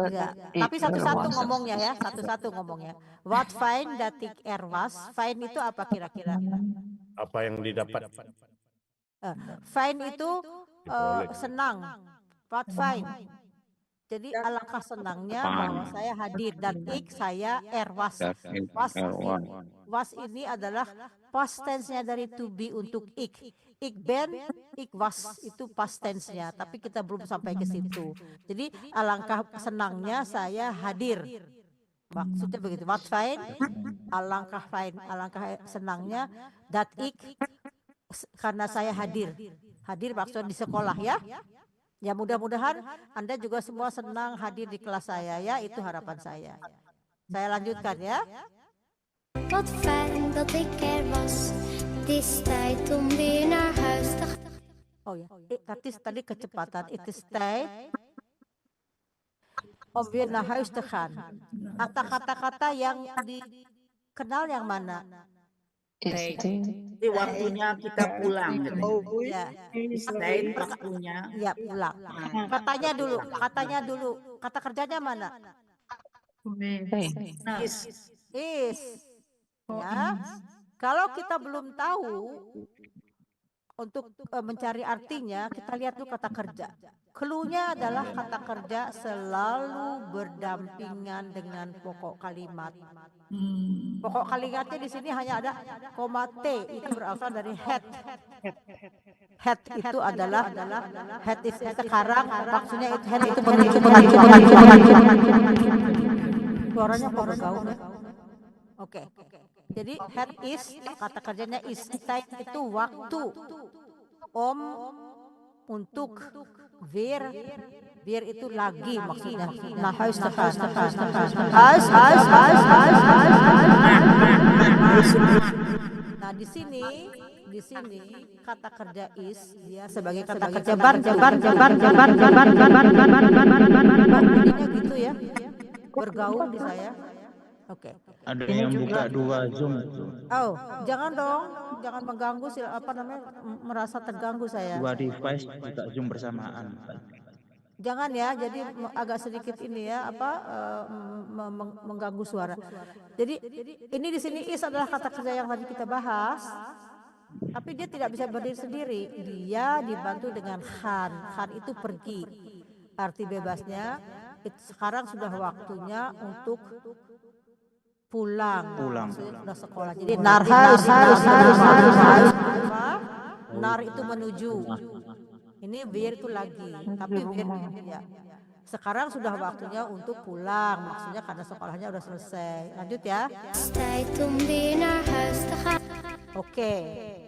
Ya. Tapi satu-satu ngomongnya ya, satu-satu ngomongnya. Wat fijn dat ik er was. Fijn itu apa kira-kira?
Apa yang didapat?
Fijn itu senang. Wat fijn. Jadi alangkah senangnya bahwa saya hadir dan saya was. Was ini adalah past tense-nya dari to be untuk ik. Ik ben, ik was itu past tense-nya, tapi kita belum sampai ke situ. Jadi alangkah senangnya saya hadir. Maksudnya begitu. Wat fijn, alangkah senangnya dat ik karena saya hadir. Hadir maksudnya di sekolah ya. Ya mudah-mudahan Anda juga semua senang hadir di kelas saya ya, itu harapan saya. Saya lanjutkan ya.
Wat fijn dat ik er was. Het is tijd om weer naar huis te gaan.
Oh ya, tadi kecepatan. It is tijd om weer naar huis te gaan. Kata-kata yang dikenal yang mana?
Jadi waktunya kita pulang.
Ya.
Stay waktunya.
Ya pulang. Katanya dulu. Kata kerjanya mana? Is. Ya. Kalau kita belum tahu untuk mencari artinya, kita lihat dulu kata kerja. Cluenya adalah kata kerja selalu berdampingan dengan pokok kalimat. Pokok kalimatnya di sini hanya ada koma T, itu berasal dari head. Head itu adalah head is sekarang maksudnya itu head itu suaranya kok bergaul ya. Oke. Jadi head is kata kerjanya is, time itu waktu. Om untuk weer itu lagi maksudnya. Nah, huis. Nah, di sini kata kerja is dia sebagai kata kerja gitu ya. Bergaul di saya. Oke.
Ada yang buka dua Zoom.
Oh, jangan dong, jangan mengganggu merasa terganggu saya.
Dua device buka Zoom bersamaan.
Jangan ya, jadi agak sedikit ini ya mengganggu suara. Jadi ini di sini is adalah kata kerja yang tadi kita bahas. Tapi dia tidak bisa berdiri sendiri. Dia dibantu dengan khan. Khan itu pergi. Arti bebasnya sekarang sudah waktunya untuk pulang.
Pulang.
Maksudnya sudah sekolah. Jadi harus nar itu menuju. Ini wir itu lagi, tapi wir ya. Sekarang sudah waktunya untuk pulang, maksudnya karena sekolahnya udah selesai. Lanjut ya.
Tijd om weer naar huis te gaan.
Oke.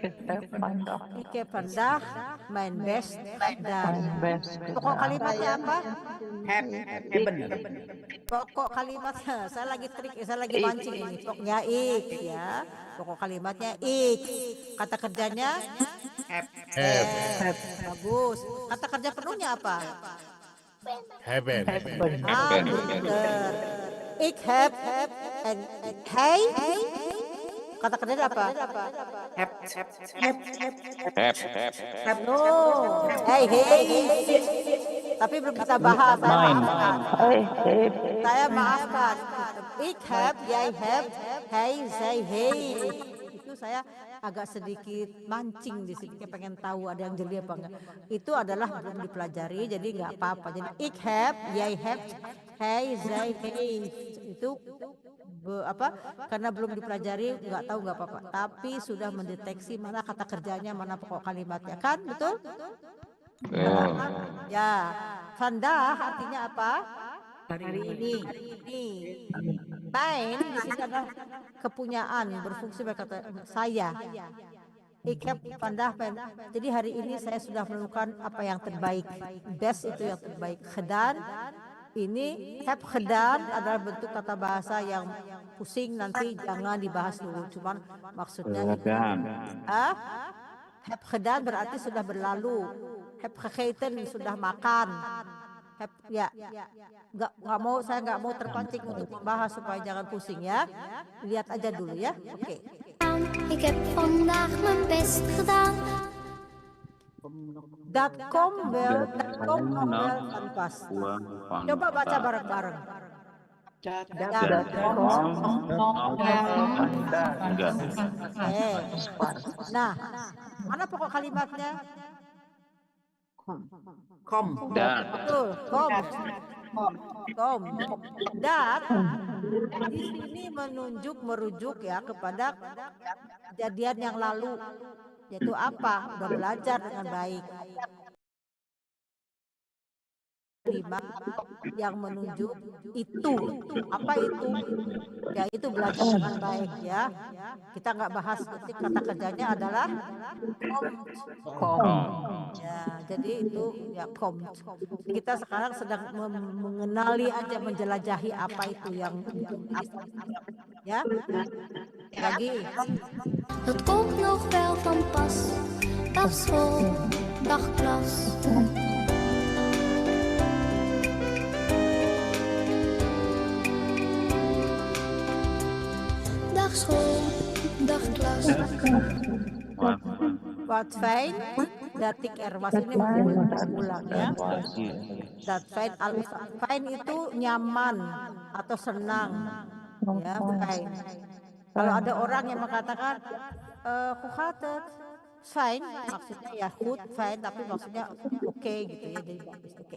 Ik heb vandaag mijn best gedaan. Pokok kalimatnya apa? Pokok kalimatnya, saya lagi mancing ini. Pokoknya ik ya. Pokok kalimatnya ik. Kata kerjanya have. Bagus. Kata kerja penuhnya apa?
Hebben.
Bener. Ik heb en hij. Kata kerjanya apa? No. Hey. Tapi belum kita bahas. Saya maafkan. Ik heb, jij hebt, hij, zij, hij. Itu saya agak sedikit mancing di sini, pengen tahu ada yang jeli apa enggak. Itu adalah belum dipelajari, jadi nggak apa-apa. Jadi ik heb, jij hebt, hij, zij, hij. Itu karena belum dipelajari nggak tahu nggak apa-apa. Tapi sudah mendeteksi mana kata kerjanya, mana pokok kalimatnya, kan? Betul? Ya. Vandaag artinya apa? Hari ini. Mijn di sini adalah kepunyaan, berfungsi berkata saya. Ik heb vandaag jadi hari ini saya sudah melakukan apa yang terbaik. Best itu yang terbaik. Gedaan. Ini heb gedaan adalah bentuk kata bahasa yang pusing, nanti jangan dibahas dulu. Cuman maksudnya heb gedaan berarti sudah berlalu. Heb gegeten sudah makan. Saya nggak mau terpancing untuk membahas supaya jangan pusing ya. Lihat aja dulu ya. Oke.
Ik heb vandaag mijn best gedaan.
Dat komt wel van pas. Coba baca bareng-bareng. Nah, mana pokok kalimatnya?
Kom.
Betul, kom. Dat di sini merujuk ya kepada kejadian yang lalu, yaitu apa? Udah belajar dengan baik. Yang menunjuk itu apa itu? Ya itu belajar dengan baik ya. Kita nggak bahas, nanti kata kerjanya adalah kom. Ya, jadi itu ya kom. Kita sekarang sedang mengenali aja, menjelajahi apa itu yang ya. Lagi.
Het komt nog wel van pas. Dag school, dag klas. Dag school, dag klas.
Wat fijn dat ik er was. Ini ulang ya. Dat fijn, fijn itu nyaman atau senang ya, fijn. Kalau ada orang yang mengatakan hoe gaat het? Fijn, maksudnya ya goed, fijn, tapi maksudnya oke gitu ya, jadi bagus, oke.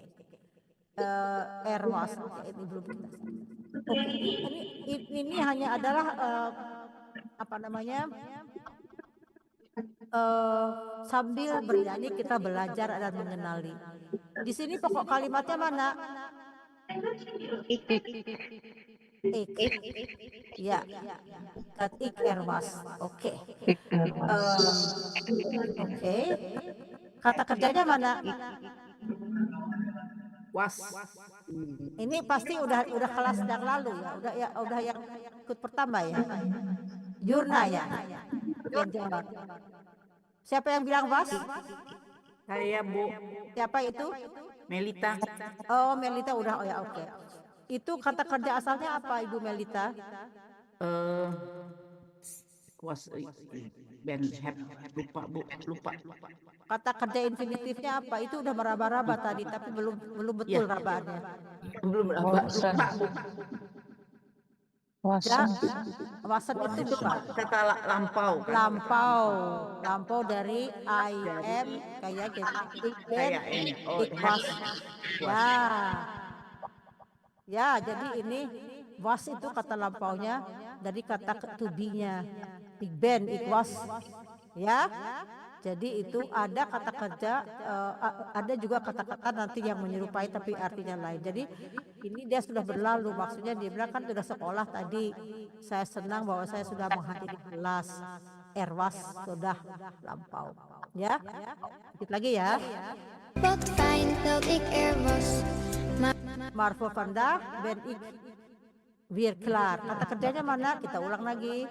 Er was, ini belum kita. Ini hanya adalah apa namanya? Sambil bernyanyi kita belajar dan mengenali. Di sini pokok kalimatnya mana? Ik. Ya, dat ik er was. Oke. Oke. Kata kerjanya mana?
Was.
Ini pasti udah kelas yang lalu ya. Udah yang ikut pertama ya. Jurna ya. Yang jawab. Siapa yang bilang was?
Saya, Bu.
Siapa itu?
Melita.
Oh, Melita udah. Oh ya, oke. Itu kata kerja asalnya apa, Ibu Melita?
Was lupa, Bu, lupa.
Kata kerja infinitifnya apa? Itu udah meraba-raba tadi, tapi belum betul
Ya.
rabaannya.
Belum lupa, Bu.
Ya, wasan itu
Kata lampau. Kan?
Lampau dari I am kayak gitu. Ik was. Ya. Ya, jadi ini was itu kata lampaunya dari kata to be-nya. Big Ben, it was. Ya. Jadi itu ada kata kerja, ada juga kata-kata nanti yang menyerupai tapi artinya lain. Jadi ini dia sudah berlalu, maksudnya dia bilang kan sudah sekolah tadi. Saya senang bahwa saya sudah menghadiri kelas. Was sudah lampau. Ya, sedikit lagi ya.
Wat fijn dat ik er was.
Maar voor vandaag ben ik weer klaar. Kata kerjanya mana? Kita ulang lagi.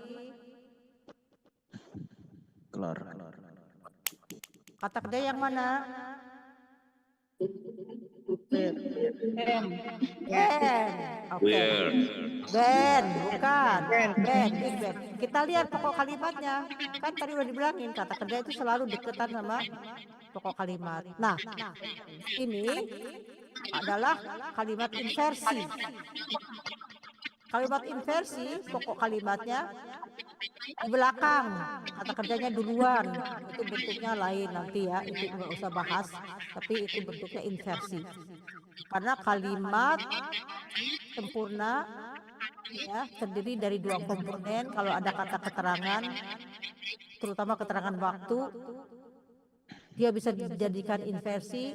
Kelar.
Kata kerja yang mana? Ben. Oke. Ben, bukan. Ben. Kita lihat pokok kalimatnya. Kan tadi udah dibilangin kata kerja itu selalu deketan sama pokok kalimat. Nah, ini adalah kalimat inversi. Kalimat inversi, pokok kalimatnya di belakang, kata kerjanya duluan. Itu bentuknya lain nanti ya, itu nggak usah bahas, tapi itu bentuknya inversi. Karena kalimat sempurna ya terdiri dari dua komponen. Kalau ada kata keterangan, terutama keterangan waktu, dia bisa dijadikan inversi.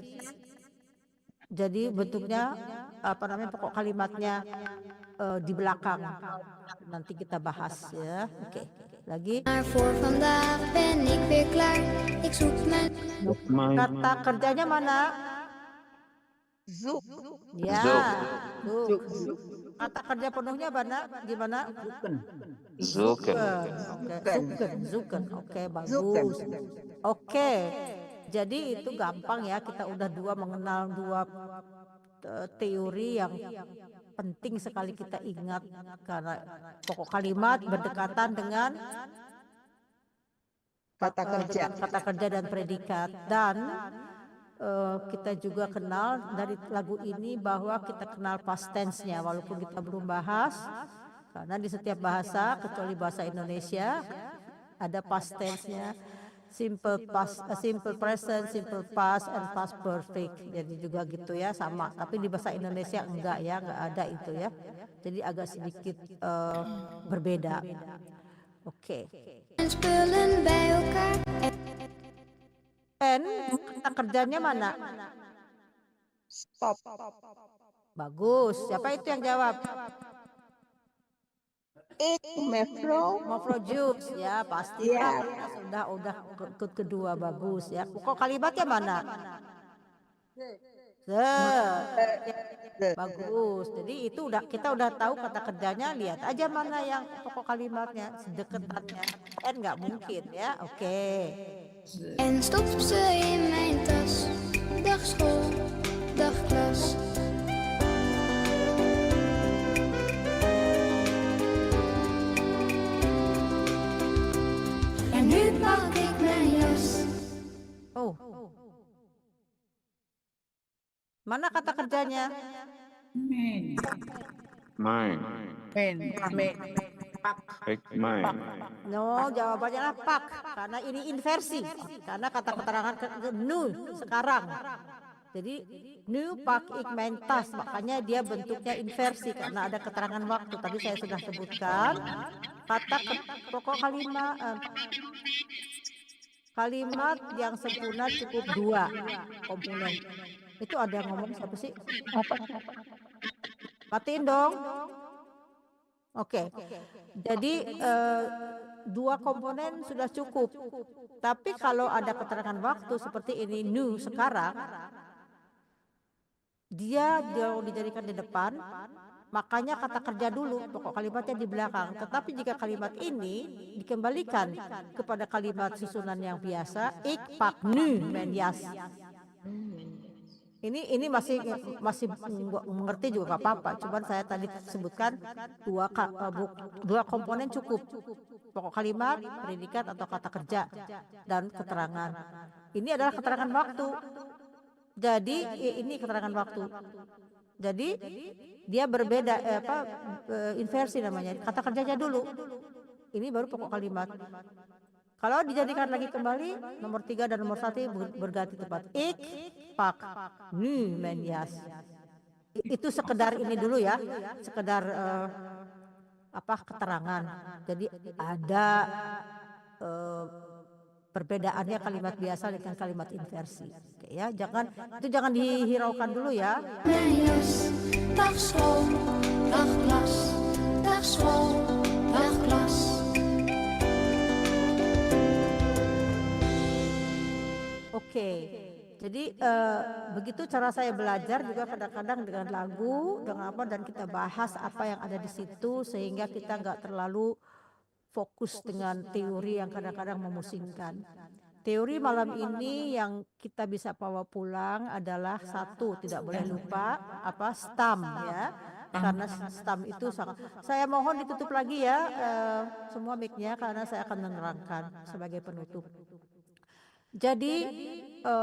Jadi bentuknya apa namanya, pokok kalimatnya di belakang. Nanti kita bahas ya. Oke. Lagi.
Maar voor vandaag ben ik weer klaar. Ik zoek mijn...
Kata kerjanya mana?
Zoek.
Ya. Zoek. Kata kerja penuhnya mana? Gimana?
Zoeken.
Oke. Zoeken. Oke, bagus. Oke. Jadi itu gampang ya, kita udah mengenal dua teori yang penting sekali kita ingat karena pokok kalimat berdekatan dengan kata kerja dan predikat. Dan kita juga kenal dari lagu ini bahwa kita kenal past tense-nya walaupun kita belum bahas, karena di setiap bahasa kecuali bahasa Indonesia ada past tense-nya. Simple past, simple present, simple past, and past perfect. Jadi juga gitu ya, sama. Tapi di bahasa Indonesia enggak ya, enggak ada itu ya. Jadi agak sedikit berbeda. Oke.
spullen bij elkaar.
And kata kerjanya mana?
Stop.
Bagus. Siapa itu yang jawab? Mevrouw Jux ya, pasti udah kedua bagus ya. Pokok kalimatnya mana? Bagus. Jadi itu kita udah tahu kata kerjanya, lihat aja mana yang pokok kalimatnya sedeketannya. Nggak mungkin ya. Oke.
En stop ze in mijn tas. Dag school, dag klas. En nu pak ik mijn jas.
Oh. Mana kata kerjanya?
Mine. Ik mine.
No, jawabannya adalah pak. Karena ini inversi. Karena kata keterangan nu sekarang. Jadi nu pak ik mijn tas. Makanya dia bentuknya inversi karena ada keterangan waktu. Tadi saya sudah sebutkan. Pokok kalimat yang sempurna cukup dua komponen. Itu ada yang ngomong siapa sih? Matiin dong. Oke. Jadi dua komponen sudah cukup. Tapi kalau ada keterangan waktu seperti ini nu sekarang, dia dijadikan di depan, makanya kata kerja dulu, pokok kalimatnya di belakang. Tetapi jika kalimat ini dikembalikan kepada kalimat susunan yang biasa, ik pak nu mijn jas. Ini masih mengerti juga gak apa-apa. Cuman saya tadi sebutkan dua komponen cukup. Pokok kalimat, predikat atau kata kerja dan keterangan. Ini adalah keterangan waktu. Jadi ini keterangan waktu. Jadi dia berbeda inversi namanya. Kata kerjanya dulu. Ini baru pokok kalimat. Kalau dijadikan lagi kembali, nomor 3 dan nomor 1 berganti tempat. Ik pak nu mijn jas. Itu sekedar ini dulu ya, sekedar keterangan. Jadi ada perbedaannya kalimat biasa dengan kalimat inversi. Oke ya, jangan dihiraukan dulu ya.
Dag school, dag klas, dag school, dag klas.
Oke, jadi begitu cara saya belajar juga kadang-kadang dengan lagu, dengan apa, dan kita bahas apa yang ada di situ sehingga kita nggak terlalu fokus dengan teori yang kadang-kadang memusingkan. Teori malam ini yang kita bisa bawa pulang adalah satu, tidak boleh lupa STAM ya, karena STAM itu sangat. Saya mohon ditutup lagi ya semua mic-nya karena saya akan menerangkan sebagai penutup. Jadi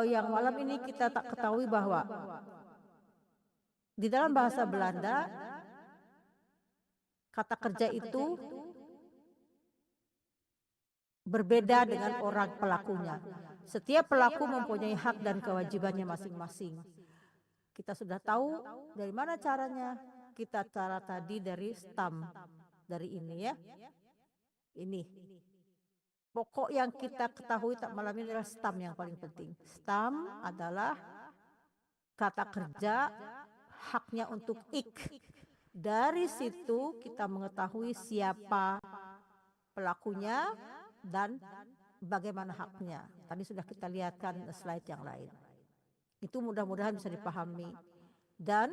yang malam ini kita tak ketahui bahwa di dalam bahasa Belanda kata kerja itu berbeda dengan orang pelakunya. Setiap pelaku mempunyai hak dan kewajibannya masing-masing. Kita sudah tahu dari mana caranya. Kita cara tadi dari STAM, dari ini ya. Ini. Pokok yang kita ketahui malam ini adalah STAM yang paling penting. STAM adalah kata kerja, haknya untuk ik. Dari situ kita mengetahui siapa pelakunya dan bagaimana haknya. Tadi sudah kita lihatkan slide yang lain. Itu mudah-mudahan bisa dipahami. Dan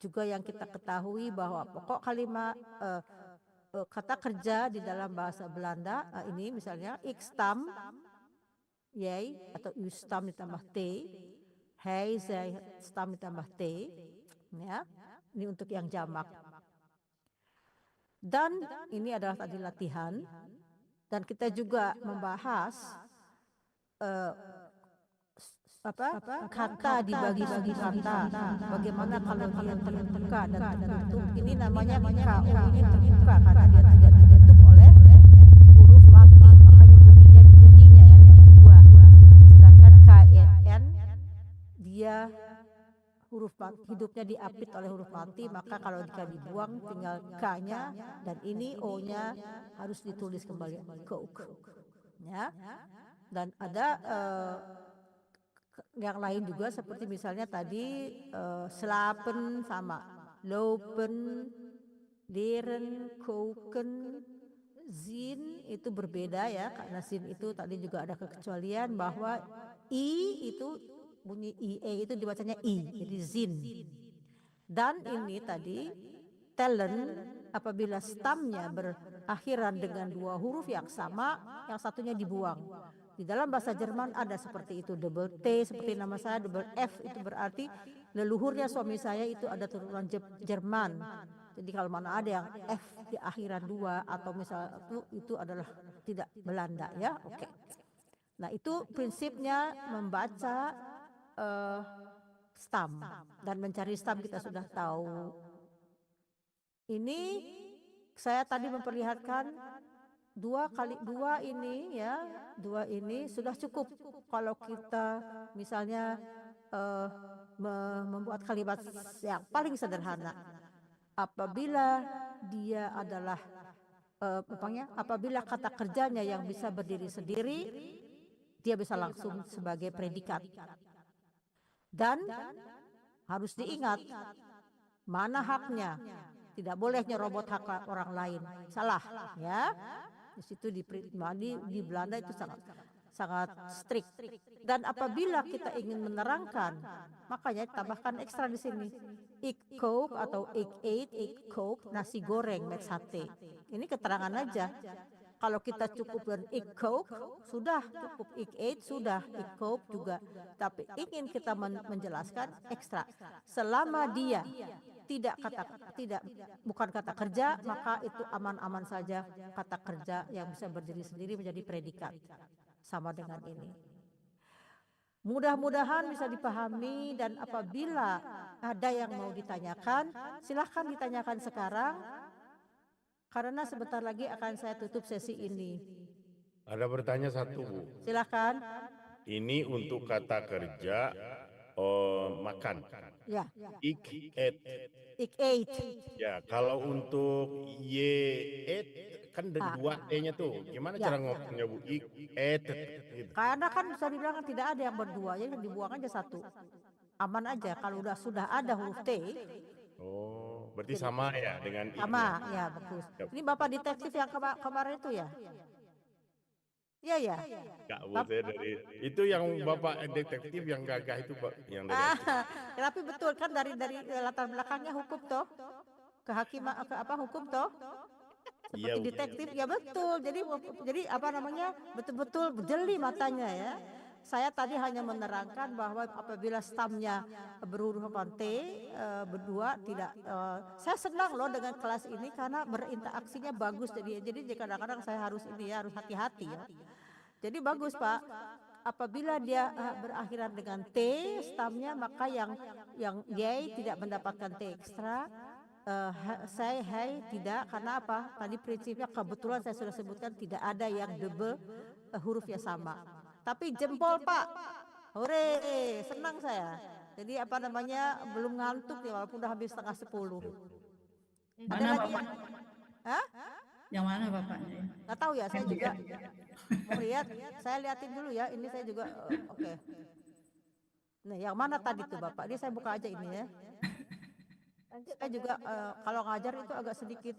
juga yang kita ketahui bahwa pokok kalimat kata kerja di dalam bahasa Belanda ini misalnya ik stam, jij atau u stam ditambah t, hij, zij stam ditambah t, ya. Ini untuk yang jamak. Dan ini adalah tadi latihan. Dan kita juga membahas kata dibagi segi kata. Bagaimana kalau dia terbuka dan tertutup? Ini namanya KO, ini terbuka karena dia tidak ditutup oleh huruf mati. Makanya bunyinya ya dua. Sedangkan KNN dia huruf hidupnya diapit oleh huruf mati, maka kalau jika dibuang tinggal K-nya dan ini O-nya harus ditulis kembali coke. Ya. Dan ada yang lain juga seperti misalnya tadi slapen sama lopen, leren, koken, zin itu berbeda ya, karena zin itu tadi juga ada kekecualian bahwa i itu bunyi ie itu dibacanya i, jadi zin. Dan ini tadi tellen apabila stamnya berakhiran dengan dua huruf yang sama, yang satunya dibuang. Di dalam bahasa Jerman ada seperti itu, double T seperti nama saya, double F itu berarti leluhurnya suami saya itu ada turunan Jerman. Jadi kalau mana ada yang F di akhiran dua atau misalnya itu adalah tidak Belanda ya, oke. Nah itu prinsipnya membaca stam dan mencari stam kita sudah tahu. Ini saya tadi memperlihatkan dua ini ya, dua ini sudah cukup kalau kita misalnya membuat kalimat yang paling sederhana. Apabila dia adalah apabila kata kerjanya yang bisa berdiri sendiri, dia bisa langsung sebagai predikat. Dan harus diingat mana haknya, tidak boleh nyerobot hak orang lain, salah ya. Di situ di Belanda itu sangat strict. Dan apabila kita ingin menerangkan, makanya tambahkan ekstra di sini. Ik kook atau ik eet, ik kook nasi goreng met sate. Ini keterangan aja. Kalau kita cukup dengan ik kook, sudah cukup. Ik eet sudah, ik kook juga. Tapi ingin kita menjelaskan ekstra. Selama dia bukan kata kerja, maka itu aman-aman saja kata kerja yang bisa berdiri sendiri menjadi predikat. Sama dengan ini. Mudah-mudahan bisa dipahami, dan apabila ada yang mau ditanyakan, silahkan ditanyakan sekarang, karena sebentar lagi akan saya tutup sesi ini.
Ada bertanya satu, Bu.
Silahkan.
Ini untuk kata kerja makan.
Ya.
Ik eat.
Ik eat.
Ya, kalau untuk ye eat kan dua E-nya tuh. Gimana
Ya.
cara ngomongnya Bu? Ik eat gitu.
Karena kan bisa dibilang kan tidak ada yang berdua, jadi dibuang aja satu. Aman aja kalau sudah ada huruf T.
Oh, berarti sama ya dengan
Sama,
ik-nya.
ya bagus.
Yap.
Ini Bapak detektif yang kemarin itu ya? Iya ya.
Enggak, Bu, saya dari itu yang Bapak detektif yang gagah itu Pak, yang dari
Tapi betul kan dari latar belakangnya hukum toh, kehakiman hukum toh.
Iya,
Seperti
Bu.
detektif ya betul. Jadi apa namanya betul-betul jeli matanya ya. Saya tadi hanya menerangkan bahwa apabila stamnya berhuruf T berdua tidak. Saya senang loh dengan kelas ini karena berinteraksinya bagus. Jadi kadang-kadang saya harus hati-hati ya. Jadi bagus Pak. Apabila dia berakhiran dengan T stamnya, maka yang Y tidak mendapatkan T ekstra. Saya tidak, karena apa? Tadi prinsipnya kebetulan saya sudah sebutkan tidak ada yang double hurufnya sama. Tapi jempol Pak, hore, senang saya. Jadi apa namanya belum ngantuk ya walaupun udah habis 9:30. Ada
Mana
lagi?
Bapak?
Hah?
Yang mana Bapaknya?
Nggak tahu ya, saya juga mau lihat. Saya liatin dulu ya. Ini saya juga oke. Nah, yang mana tadi tuh Bapak? Ini saya buka aja ini ya. Saya juga kalau ngajar itu agak sedikit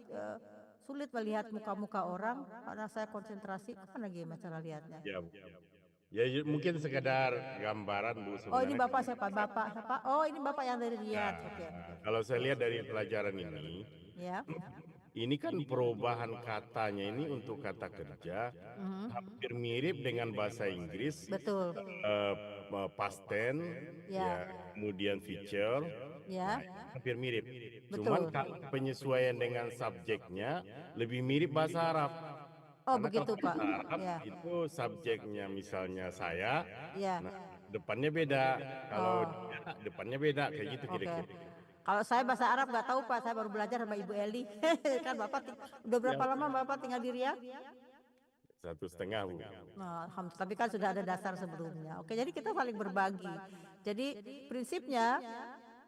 sulit melihat muka-muka orang karena saya konsentrasi. Mana gimana cara lihatnya?
Ya, Bu. Ya, mungkin sekedar gambaran Bu
Oh ini
sebenarnya.
Bapak siapa? Bapak siapa? Oh ini Bapak yang dari Riyadh.
Nah,
Oke.
kalau saya lihat dari pelajaran ini,
Ya.
ini kan perubahan katanya ini untuk kata kerja hampir mirip dengan bahasa Inggris.
Betul.
Past tense,
Ya.
ya, kemudian feature,
Ya.
hampir mirip.
Betul.
Cuman kalau penyesuaian dengan subjeknya lebih mirip bahasa Arab.
Oh
Karena
begitu
kalau
Pak.
bahasa Arab
Ya.
itu subjeknya misalnya saya,
Ya.
nah depannya beda. Kalau
Oh.
dia, depannya beda kayak gitu
Oke.
kira-kira.
Kalau saya bahasa Arab nggak tahu Pak, saya baru belajar sama Ibu Eli. Kan Bapak udah berapa
Ya.
lama Bapak tinggal di Riyadh?
1,5 Bu.
Nah, alhamdulillah. Tapi kan sudah ada dasar sebelumnya. Oke, jadi kita saling berbagi. Jadi prinsipnya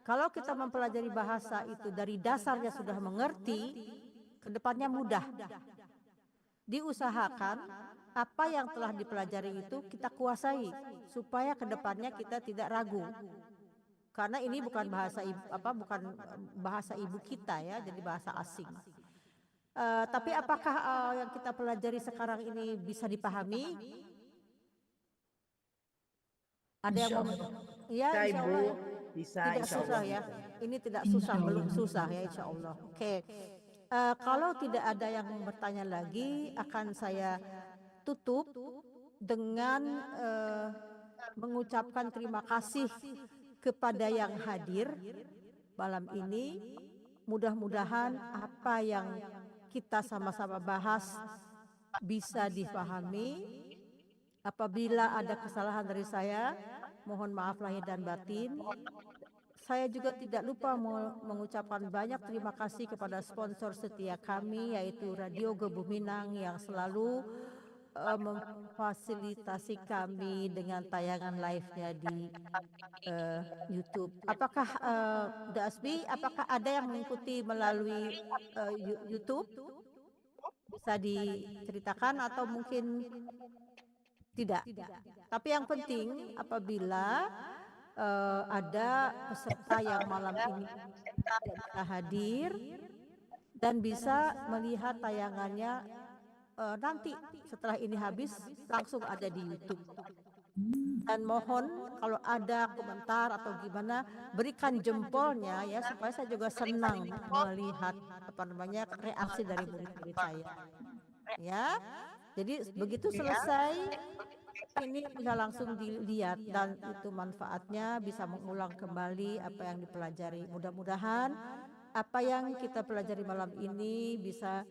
kalau kita mempelajari bahasa itu dari dasarnya sudah mengerti, kedepannya mudah. Diusahakan apa yang telah dipelajari itu kita kuasai supaya kedepannya kita tidak ragu. Karena ini bukan bahasa ibu kita ya, jadi bahasa asing. Tapi apakah yang kita pelajari sekarang ini bisa dipahami? Ada yang mau? Ya,
Bisa,
insya
Ibu.
Allah ya.
Bisa,
Tidak
insya
susah
Allah.
ya. Ini tidak susah, belum susah ya insya Allah. Oke. Kalau tidak ada yang bertanya lagi, akan saya tutup dengan mengucapkan terima kasih kepada yang hadir malam ini. Mudah-mudahan apa yang kita sama-sama bahas bisa dipahami. Apabila ada kesalahan dari saya, mohon maaf lahir dan batin. Saya juga tidak lupa mengucapkan banyak terima kasih kepada sponsor setia kami, yaitu Radio Gebuminang yang selalu memfasilitasi kami dengan tayangan live-nya di YouTube. Apakah Dasbi, apakah ada yang mengikuti melalui YouTube? Bisa diceritakan atau mungkin tidak? Tapi yang penting apabila ada peserta yang malam ini tidak bisa hadir dan bisa melihat tayangannya nanti setelah ini habis langsung ada di YouTube. Dan mohon kalau ada komentar atau gimana berikan jempolnya ya supaya saya juga senang melihat reaksi dari murid-murid saya. Ya. Jadi begitu selesai ini bisa langsung dilihat dan itu manfaatnya bisa mengulang kembali apa yang dipelajari. Mudah-mudahan apa yang kita pelajari malam ini bisa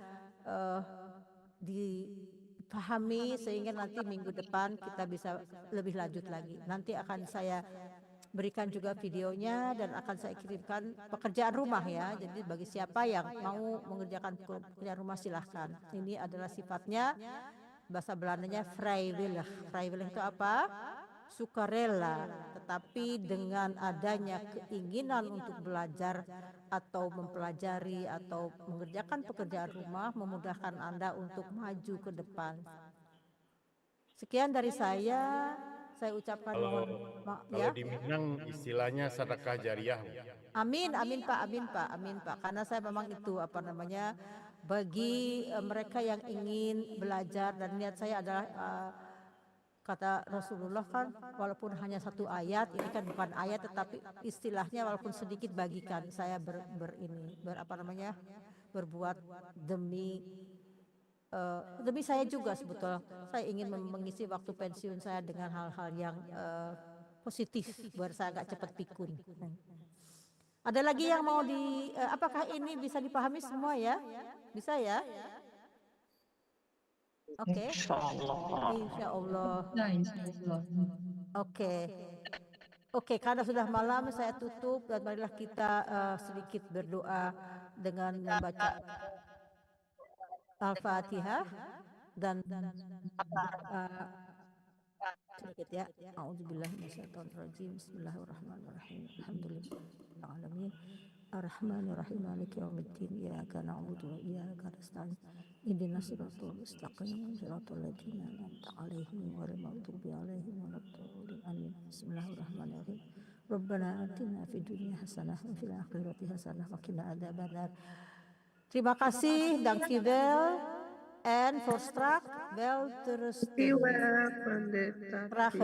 dipahami sehingga nanti minggu depan kita bisa lebih lanjut lagi. Nanti akan saya berikan juga videonya dan akan saya kirimkan pekerjaan rumah ya. Jadi bagi siapa yang mau mengerjakan pekerjaan rumah silahkan. Ini adalah sifatnya bahasa Belandanya vrijwillig. Vrijwillig itu apa? sukarela, tetapi dengan adanya keinginan untuk belajar atau mempelajari atau mengerjakan pekerjaan rumah memudahkan Anda untuk maju ke depan. Sekian dari saya ucapkan
Kalau
ya.
di Minang istilahnya sedekah jariah.
Amin, amin Pak, amin Pak, amin Pak. Karena saya memang itu bagi mereka yang ingin belajar dan niat saya adalah kata Rasulullah kan, walaupun hanya satu ayat, ini kan bukan ayat tetapi istilahnya walaupun sedikit bagikan saya berbuat demi saya juga sebetulnya. Saya ingin mengisi waktu pensiun saya dengan hal-hal yang positif biar saya agak cepat pikun. Ada lagi yang mau apakah ini bisa dipahami semua ya? Bisa ya? Oke. Insya Allah. Oke, karena sudah malam saya tutup dan marilah kita sedikit berdoa dengan membaca Al-Fatihah dan sedikit ya. A'udzubillahi minasyaitonirrajim. Bismillahirrahmanirrahim. Alhamdulillahirabbil alamin. Ar-Rahmanir-Rahim. Maliki yaumiddin. Iyyaka na'budu wa iyyaka nasta'in. Ihdinas siratal mustaqim. Siratal ladzina an'amta 'alaihim ghairil maghdubi 'alaihim waladdallin. Amin. Bismillahirrahmanirrahim. Rabbana atina fid dunya hasanah wa fil akhirati hasanah wa qina adzabannar. Terima kasih, dankjewel. En Forstrak, welterusten. Graag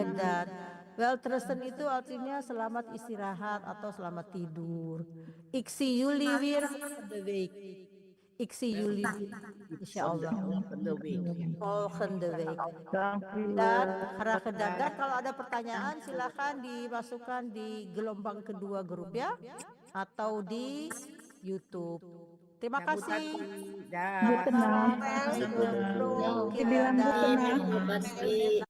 welterusten itu artinya selamat istirahat atau selamat tidur. Ik zie jullie weer volgende week. Ik zie jullie insyaallah volgende week. Dan graag gedaan. Dan kalau ada pertanyaan silakan dimasukkan di gelombang kedua grup ya atau di YouTube. Terima kasih.
Terima kasih.